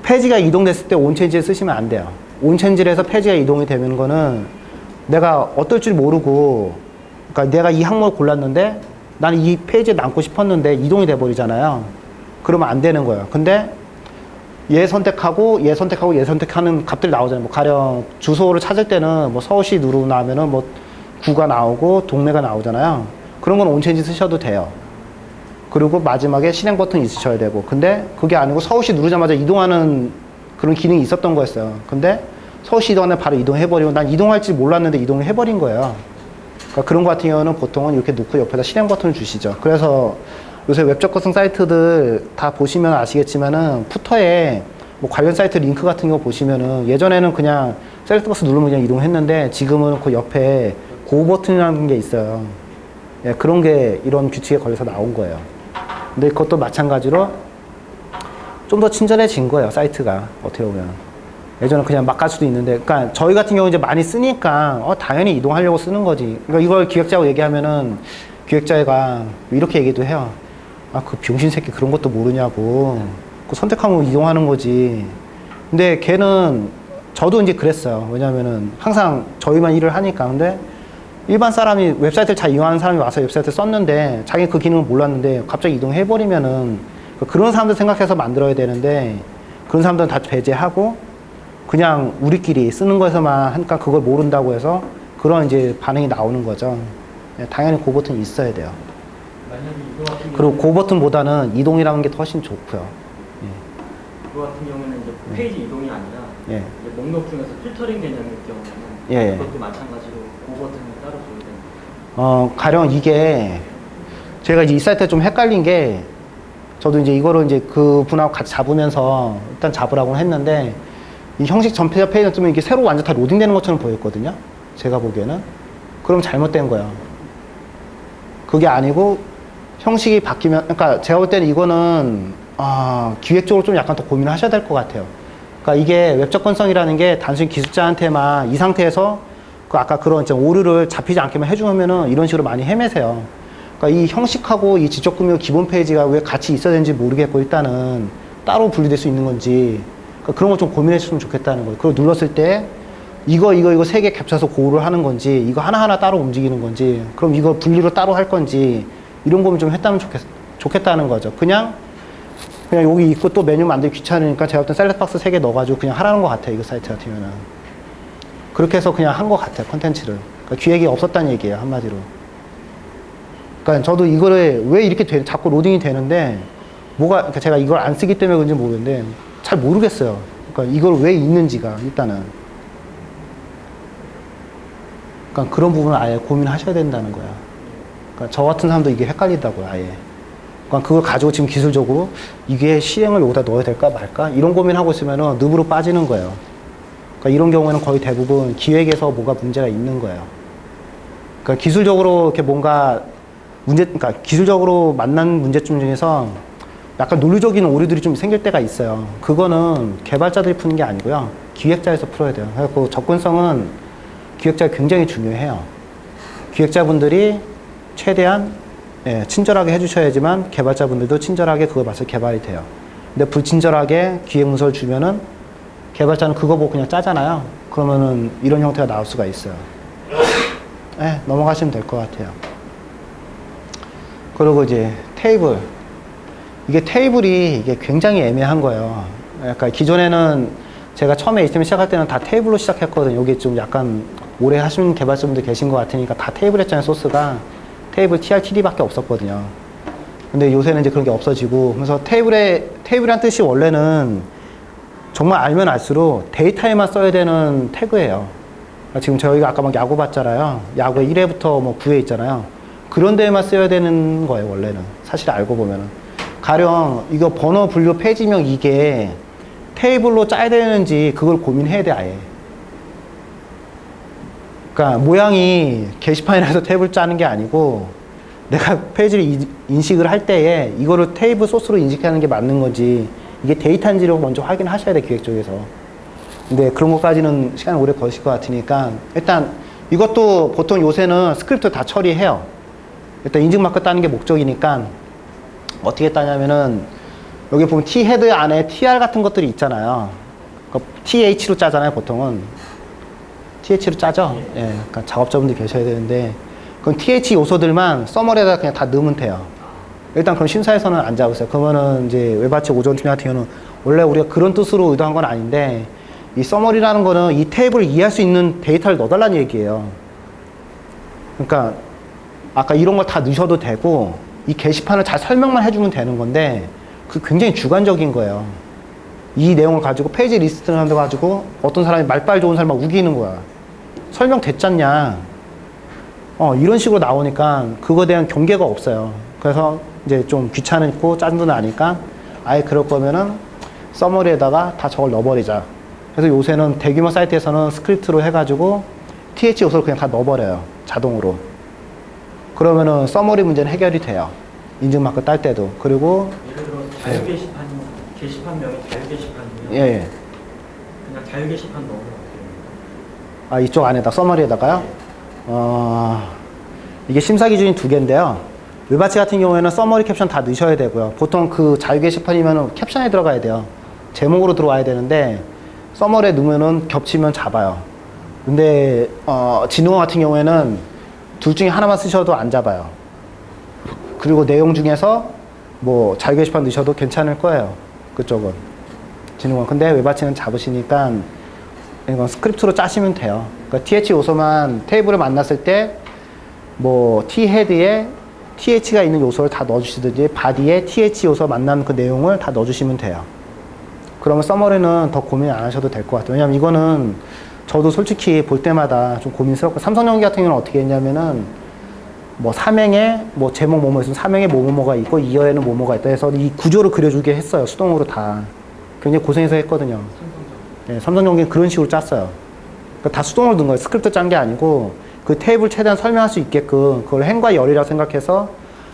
페이지가 이동됐을 때 온체인지를 쓰시면 안 돼요. 온체인지를 해서 페이지가 이동이 되는 거는 내가 어떨 줄 모르고, 그러니까 내가 이 항목을 골랐는데 나는 이 페이지에 남고 싶었는데 이동이 돼 버리잖아요. 그러면 안 되는 거예요. 근데 얘 선택하고 얘 선택하고 얘 선택하는 값들이 나오잖아요. 뭐 가령 주소를 찾을 때는 뭐 서울시 누르고 나면은 뭐 구가 나오고 동네가 나오잖아요. 그런 건 온체인지 쓰셔도 돼요. 그리고 마지막에 실행 버튼 있으셔야 되고. 근데 그게 아니고 서울시 누르자마자 이동하는 그런 기능이 있었던 거였어요. 근데 서울시 이동하면 바로 이동해버리고 난 이동할지 몰랐는데 이동을 해버린 거예요. 그러니까 그런 거 같은 경우는 보통은 이렇게 놓고 옆에다 실행 버튼을 주시죠. 그래서 요새 웹 접근성 사이트들 다 보시면 아시겠지만은 푸터에 뭐 관련 사이트 링크 같은 거 보시면은 예전에는 그냥 셀렉트박스 누르면 그냥 이동했는데 지금은 그 옆에 고 버튼이라는 게 있어요. 예, 그런 게 이런 규칙에 걸려서 나온 거예요. 근데 그것도 마찬가지로 좀 더 친절해진 거예요, 사이트가. 어떻게 보면. 예전에 그냥 막 갈 수도 있는데, 그러니까 저희 같은 경우 이제 많이 쓰니까, 당연히 이동하려고 쓰는 거지. 그러니까 이걸 기획자하고 얘기하면은 기획자가 이렇게 얘기도 해요. 그 병신 새끼 그런 것도 모르냐고. 그 선택하면 이동하는 거지. 근데 걔는, 저도 이제 그랬어요. 왜냐면은 항상 저희만 일을 하니까. 근데 일반 사람이 웹사이트를 잘 이용하는 사람이 와서 웹사이트를 썼는데 자기 그 기능을 몰랐는데 갑자기 이동해버리면은 그런 사람들 생각해서 만들어야 되는데 그런 사람들은 다 배제하고 그냥 우리끼리 쓰는 거에서만 하니까 그걸 모른다고 해서 그런 이제 반응이 나오는 거죠. 당연히 고 버튼이 있어야 돼요. 그리고 고 버튼보다는 이동이라는 게 더 훨씬 좋고요. 그거 같은 경우는 이제 페이지 이동이 아니라 예. 이제 목록 중에서 필터링 개념일 경우는 예. 그것도 마찬가지로 고 버튼을 따로 줘야 됩니다. 가령 이게 제가 이제 이 사이트에 좀 헷갈린 게 저도 이제 이거를 이제 그 분하고 같이 잡으면서 일단 잡으라고 했는데 이 형식 전페이지 페이지는 뜨면 이게 새로 완전 다 로딩되는 것처럼 보였거든요. 제가 보기에는. 그럼 잘못된 거예요. 그게 아니고 형식이 바뀌면, 그러니까 제가 볼 때는 이거는 기획적으로 좀 약간 더 고민을 하셔야 될 것 같아요. 그러니까 이게 웹 접근성이라는 게 단순히 기술자한테만 이 상태에서 그 아까 그런 오류를 잡히지 않게만 해주면은 이런 식으로 많이 헤매세요. 그러니까 이 형식하고 이 지적금융 기본 페이지가 왜 같이 있어야 되는지 모르겠고 일단은 따로 분리될 수 있는 건지 그러니까 그런 거 좀 고민해 주시면 좋겠다는 거예요. 그리고 눌렀을 때 이거 세 개 겹쳐서 고를 하는 건지 이거 하나하나 따로 움직이는 건지 그럼 이거 분리로 따로 할 건지 이런 고민 좀 했다면 좋겠다는 거죠. 그냥 여기 있고 또 메뉴 만들기 귀찮으니까 제가 어떤 셀렉트박스 3개 넣어가지고 그냥 하라는 것 같아요. 이거 사이트 같으면은. 그렇게 해서 그냥 한 것 같아요. 컨텐츠를. 그러니까 기획이 없었다는 얘기예요. 한마디로. 그러니까 저도 이거를 왜 이렇게 자꾸 로딩이 되는데 그러니까 제가 이걸 안 쓰기 때문에 그런지 모르겠는데 잘 모르겠어요. 그러니까 이걸 왜 있는지가 일단은. 그러니까 그런 부분을 아예 고민하셔야 된다는 거야. 그러니까 저 같은 사람도 이게 헷갈린다고요, 아예. 그러니까 그걸 가지고 지금 기술적으로 이게 실행을 여기다 넣어야 될까 말까? 이런 고민하고 있으면은 늪으로 빠지는 거예요. 그러니까 이런 경우에는 거의 대부분 기획에서 뭐가 문제가 있는 거예요. 그러니까 기술적으로 이렇게 뭔가 그러니까 기술적으로 만난 문제점 중에서 약간 논리적인 오류들이 좀 생길 때가 있어요. 그거는 개발자들이 푸는 게 아니고요. 기획자에서 풀어야 돼요. 그래서 접근성은 기획자가 굉장히 중요해요. 기획자분들이 최대한 친절하게 해주셔야지만 개발자분들도 친절하게 그거 맞춰 개발이 돼요. 근데 불친절하게 기획 문서를 주면은 개발자는 그거 보고 그냥 짜잖아요. 그러면은 이런 형태가 나올 수가 있어요. 넘어가시면 될 것 같아요. 그리고 이제 테이블. 이게 테이블이 이게 굉장히 애매한 거예요. 약간 기존에는 제가 처음에 HTML 시작할 때는 다 테이블로 시작했거든요. 이게 좀 약간 오래 하시는 개발자분들 계신 것 같으니까 다 테이블 했잖아요. 소스가. 테이블 TRTD밖에 없었거든요. 근데 요새는 이제 그런 게 없어지고, 그래서 테이블이란 뜻이 원래는 정말 알면 알수록 데이터에만 써야 되는 태그예요. 지금 저희가 아까 막 야구 봤잖아요. 야구에 1회부터 뭐 9회 있잖아요. 그런 데에만 써야 되는 거예요, 원래는. 사실 알고 보면은. 가령 이거 번호 분류 페이지명 이게 테이블로 짜야 되는지 그걸 고민해야 돼, 아예. 그러니까 모양이 게시판이라서 테이블 짜는 게 아니고 내가 페이지를 인식을 할 때에 이거를 테이블 소스로 인식하는 게 맞는 건지 이게 데이터인지를 먼저 확인하셔야 돼, 기획 쪽에서. 근데 그런 것까지는 시간이 오래 걸리실 것 같으니까 일단 이것도 보통 요새는 스크립트 다 처리해요. 일단 인증마크 따는 게 목적이니까 어떻게 따냐면은 여기 보면 T 헤드 안에 TR 같은 것들이 있잖아요. 그러니까 TH로 짜잖아요, 보통은. TH로 짜죠? 예. 그러니까 작업자분들 계셔야 되는데 그럼 TH 요소들만 서머리에다 그냥 다 넣으면 돼요. 일단 그럼 심사에서는 안 잡으세요. 그러면은 이제 웹아치 오전팀 같은 경우는 원래 우리가 그런 뜻으로 의도한 건 아닌데 이 서머리라는 거는 이 테이블을 이해할 수 있는 데이터를 넣어달라는 얘기예요. 그러니까 아까 이런 걸 다 넣으셔도 되고 이 게시판을 잘 설명만 해주면 되는 건데 그 굉장히 주관적인 거예요. 이 내용을 가지고 페이지 리스트를 한다고 가지고 어떤 사람이 말빨 좋은 사람 막 우기는 거야. 설명 됐잖냐. 이런 식으로 나오니까 그거에 대한 경계가 없어요. 그래서 이제 좀 귀찮고 짜증도 나니까 아예 그럴 거면은 서머리에다가 다 저걸 넣어버리자. 그래서 요새는 대규모 사이트에서는 스크립트로 해가지고 TH 요소를 그냥 다 넣어버려요. 자동으로. 그러면은 서머리 문제는 해결이 돼요. 인증마크 딸 때도. 그리고 예를 들어 자유 게시판명이 자유 게시판이면 예. 그냥 자유 게시판 넣으면 어떻게 됩니까? 이쪽 안에다 서머리에다가요. 이게 심사 기준이 두 개인데요. 웹아치 같은 경우에는 서머리 캡션 다 넣으셔야 되고요. 보통 그 자유 게시판이면 캡션에 들어가야 돼요. 제목으로 들어와야 되는데 서머리에 넣으면은 겹치면 잡아요. 근데 진흥어 같은 경우에는 둘 중에 하나만 쓰셔도 안 잡아요. 그리고 내용 중에서 뭐 자유 게시판 넣으셔도 괜찮을 거예요. 그쪽은 진흥어. 근데 웹아치는 잡으시니까 이건 스크립트로 짜시면 돼요. 그러니까 TH 요소만 테이블을 만났을 때 뭐 T 헤드에 TH가 있는 요소를 다 넣어주시든지 바디에 TH 요소 만난 그 내용을 다 넣어주시면 돼요. 그러면 서머리는 더 고민 안 하셔도 될 것 같아요. 왜냐면 이거는 저도 솔직히 볼 때마다 좀 고민스럽고 삼성전기 같은 경우는 어떻게 했냐면은 뭐 삼행에 뭐 제목 뭐뭐 있으면 삼행에 뭐뭐가 있고 이어에는 뭐뭐가 있다 해서 이 구조를 그려주게 했어요. 수동으로 다. 굉장히 고생해서 했거든요. 네, 삼성전기는 그런 식으로 짰어요. 그러니까 다 수동으로 넣은 거예요. 스크립트 짠 게 아니고 그 테이블 최대한 설명할 수 있게끔 그걸 행과 열이라고 생각해서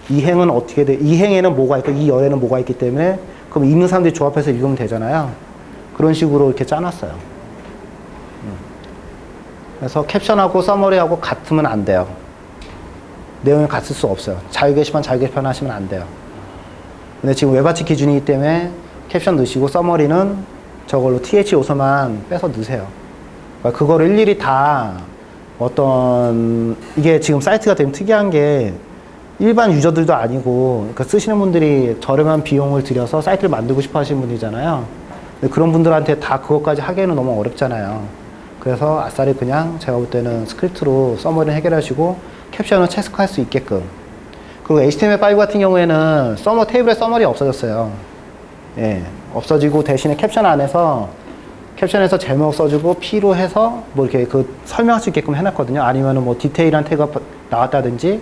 이 행은 어떻게 돼? 이 행에는 뭐가 있고 이 열에는 뭐가 있기 때문에 그럼 읽는 사람들이 조합해서 읽으면 되잖아요. 그런 식으로 이렇게 짜놨어요. 그래서 캡션하고 서머리하고 같으면 안 돼요. 내용이 같을 수 없어요. 자유 게시판 하시면 안 돼요. 근데 지금 웹아치 기준이기 때문에 캡션 넣으시고 서머리는 저걸로 TH 요소만 빼서 넣으세요. 그러니까 그거를 일일이 다 이게 지금 사이트가 되게 특이한 게 일반 유저들도 아니고 그러니까 쓰시는 분들이 저렴한 비용을 들여서 사이트를 만들고 싶어 하시는 분이잖아요. 근데 그런 분들한테 다 그것까지 하기에는 너무 어렵잖아요. 그래서 아싸리 그냥 제가 볼 때는 스크립트로 서머리를 해결하시고 캡션을 체크할 수 있게끔. 그리고 HTML5 같은 경우에는 테이블에 서머리 없어졌어요. 예, 없어지고 대신에 캡션에서 제목 써주고 P로 해서 뭐 이렇게 설명할 수 있게끔 해놨거든요. 아니면은 뭐 디테일한 태그가 나왔다든지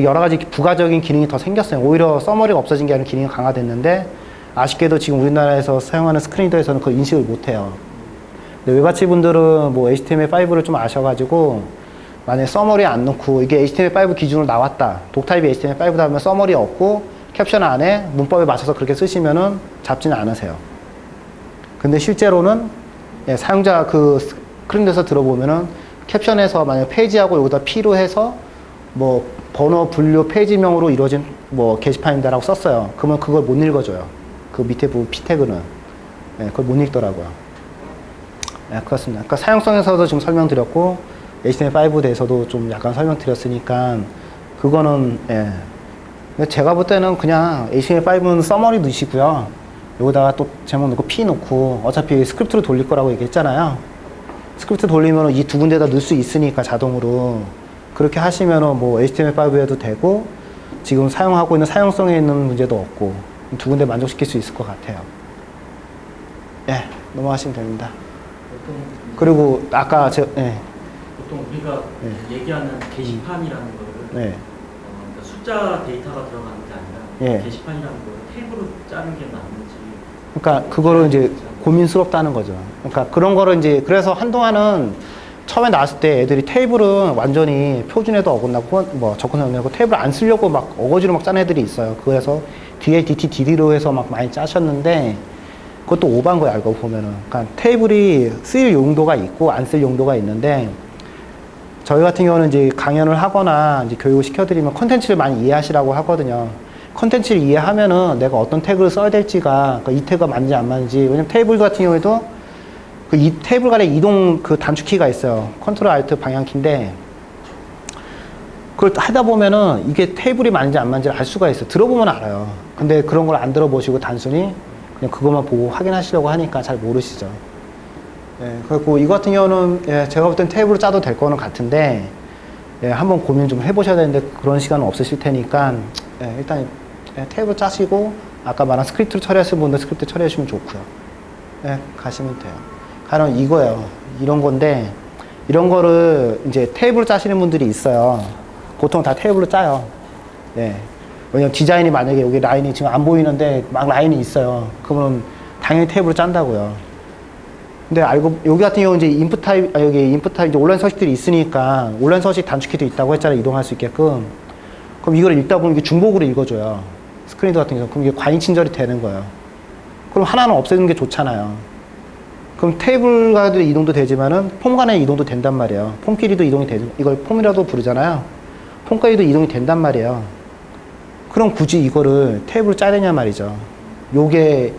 여러 가지 부가적인 기능이 더 생겼어요. 오히려 서머리가 없어진 게 아니라 기능이 강화됐는데 아쉽게도 지금 우리나라에서 사용하는 스크린리더에서는 그걸 인식을 못해요. 근데 웹아치 분들은 뭐 HTML5를 좀 아셔가지고 만약에 서머리 안 넣고 이게 HTML5 기준으로 나왔다. 독타입이 HTML5다 하면 서머리 없고 캡션 안에 문법에 맞춰서 그렇게 쓰시면은 잡지는 않으세요. 근데 실제로는 예, 사용자 그 스크린에서 들어보면은 캡션에서 만약 페이지하고 여기다 P로 해서 뭐 번호 분류 페이지명으로 이루어진 뭐 게시판인다라고 썼어요. 그러면 그걸 못 읽어줘요. 그 밑에 부분 P 태그는 예, 그걸 못 읽더라고요. 예, 그렇습니다. 그러니까 사용성에서도 지금 설명드렸고 HTML5에 대해서도 좀 약간 설명드렸으니까 그거는 예. 근데 제가 볼 때는 그냥 HTML5는 서머리 넣으시고요. 여기다가 또 제목 넣고 P 넣고 어차피 스크립트로 돌릴 거라고 얘기했잖아요. 스크립트 돌리면 이 두 군데다 넣을 수 있으니까 자동으로 그렇게 하시면은 뭐 HTML5에도 되고 지금 사용하고 있는 사용성에 있는 문제도 없고 두 군데 만족시킬 수 있을 것 같아요. 예, 넘어가시면 됩니다. 보통 그리고 아까 보통 우리가 얘기하는 게시판이라는 거를 네. 그러니까 숫자 데이터가 들어가는 게 아니라 예. 게시판이라는 거를 탭으로 짜는 게 맞는지. 그러니까 그거를 이제 고민스럽다는 거죠. 그러니까 그런 거를 이제 그래서 한동안은 처음에 나왔을 때 애들이 테이블은 완전히 표준에도 어긋나고 뭐 접근성이 어긋나고 테이블 안 쓰려고 막 어거지로 막 짠 애들이 있어요. 그래서 뒤에 DTDD로 해서 막 많이 짜셨는데 그것도 오버한 거예요. 알고 보면은. 그러니까 테이블이 쓰일 용도가 있고 안 쓸 용도가 있는데 저희 같은 경우는 이제 강연을 하거나 이제 교육을 시켜드리면 컨텐츠를 많이 이해하시라고 하거든요. 컨텐츠를 이해하면은 내가 어떤 태그를 써야 될지가, 그러니까 이 태그가 맞는지 안 맞는지. 왜냐면 테이블 같은 경우에도 그 이 테이블 간의 이동 그 단축키가 있어요. 컨트롤 알트 방향키인데 그걸 하다 보면은 이게 테이블이 맞는지 안 맞는지를 알 수가 있어요. 들어보면 알아요. 근데 그런 걸 안 들어보시고 단순히 그냥 그것만 보고 확인하시려고 하니까 잘 모르시죠. 예, 그리고 이거 같은 경우는 예, 제가 볼 땐 테이블로 짜도 될 거는 같은데 예, 한번 고민 좀 해보셔야 되는데 그런 시간은 없으실 테니까 예, 일단 예, 테이블 짜시고 아까 말한 스크립트로 처리하시는 분들 스크립트 처리해 주시면 좋고요. 예, 가시면 돼요. 가령 이거예요. 이런 건데 이런 거를 이제 테이블로 짜시는 분들이 있어요. 보통 다 테이블로 짜요. 예. 왜냐면 디자인이 만약에 여기 라인이 지금 안 보이는데 막 라인이 있어요. 그러면 당연히 테이블로 짠다고요. 근데 알고 여기 같은 경우 이제 인풋 타입 여기 인풋 타입 이제 온라인 서식들이 있으니까 온라인 서식 단축키도 있다고 했잖아요. 이동할 수 있게끔. 그럼 이걸 읽다 보면 이게 중복으로 읽어줘요. 스크린도 같은 경우. 그럼 이게 과잉 친절이 되는 거예요. 그럼 하나는 없애는 게 좋잖아요. 그럼 테이블 간의 이동도 되지만은 폼 간의 이동도 된단 말이에요. 폼끼리도 이동이 되죠. 이걸 폼이라도 부르잖아요. 폼끼리도 이동이 된단 말이에요. 그럼 굳이 이거를 테이블을 짜야 되냐 말이죠. 요게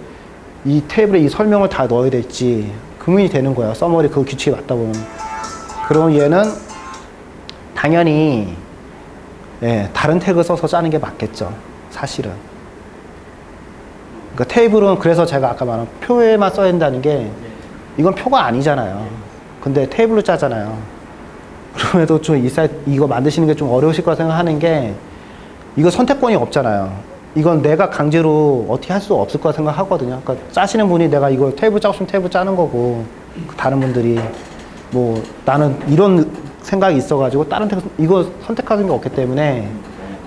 이 테이블에 이 설명을 다 넣어야 될지 고민이 되는 거예요. 서머리 그 규칙이 맞다 보면. 그럼 얘는 당연히 예, 다른 태그 써서 짜는 게 맞겠죠. 사실은. 그러니까 테이블은 그래서 제가 아까 말한 표에만 써야 된다는 게 이건 표가 아니잖아요. 근데 테이블로 짜잖아요. 그럼에도 좀 이 사이트 이거 만드시는 게 좀 어려우실 거라 생각하는 게 이거 선택권이 없잖아요. 이건 내가 강제로 어떻게 할 수 없을 거라 생각하거든요. 그러니까 짜시는 분이 내가 이거 테이블 짜고 싶으면 테이블 짜는 거고 다른 분들이 뭐 나는 이런 생각이 있어가지고 다른 테이블 이거 선택하는 게 없기 때문에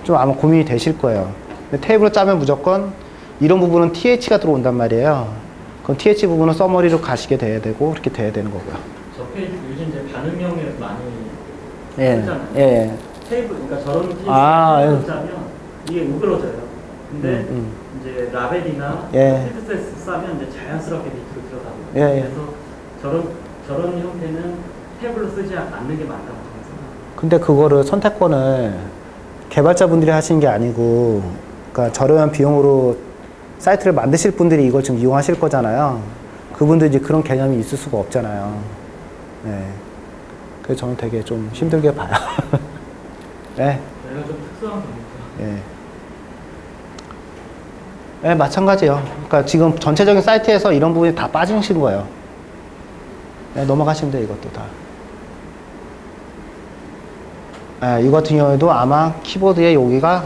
좀 아마 고민이 되실 거예요. 근데 테이블로 짜면 무조건 이런 부분은 TH가 들어온단 말이에요. 그럼 TH 부분은 서머리로 가시게 돼야 되고 그렇게 돼야 되는 거고요. 저 페이지 요즘 이제 반응형을 많이 예, 쓰잖아요. 예. 테이블 그러니까 저런 예. 페이지 짜면 이게 우그러져요. 근데 이제 라벨이나 예. 헤드셋 싸면 이제 자연스럽게 밑으로 들어가고요. 예, 예. 그래서 저런 형태는 탭으로 쓰지 않는 게 맞다고 생각합니다. 근데 그거를 선택권을 개발자분들이 하시는 게 아니고, 그러니까 저렴한 비용으로 사이트를 만드실 분들이 이걸 지금 이용하실 거잖아요. 그분들 이제 그런 개념이 있을 수가 없잖아요. 네. 그래서 저는 되게 좀 힘들게 봐요. 네. 내가 좀 특수한 거니까. 예. 네, 마찬가지예요. 그러니까 지금 전체적인 사이트에서 이런 부분이 다 빠지신 거예요. 네, 넘어가시면 돼요, 이것도 다. 예, 이거 같은 경우에도 아마 키보드에 여기가,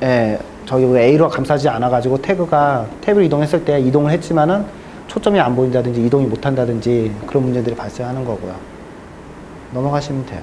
예, 저기 A로 감싸지 않아가지고 태그가 탭을 이동했을 때 이동을 했지만은 초점이 안 보인다든지 이동이 못 한다든지 그런 문제들이 발생하는 거고요. 넘어가시면 돼요.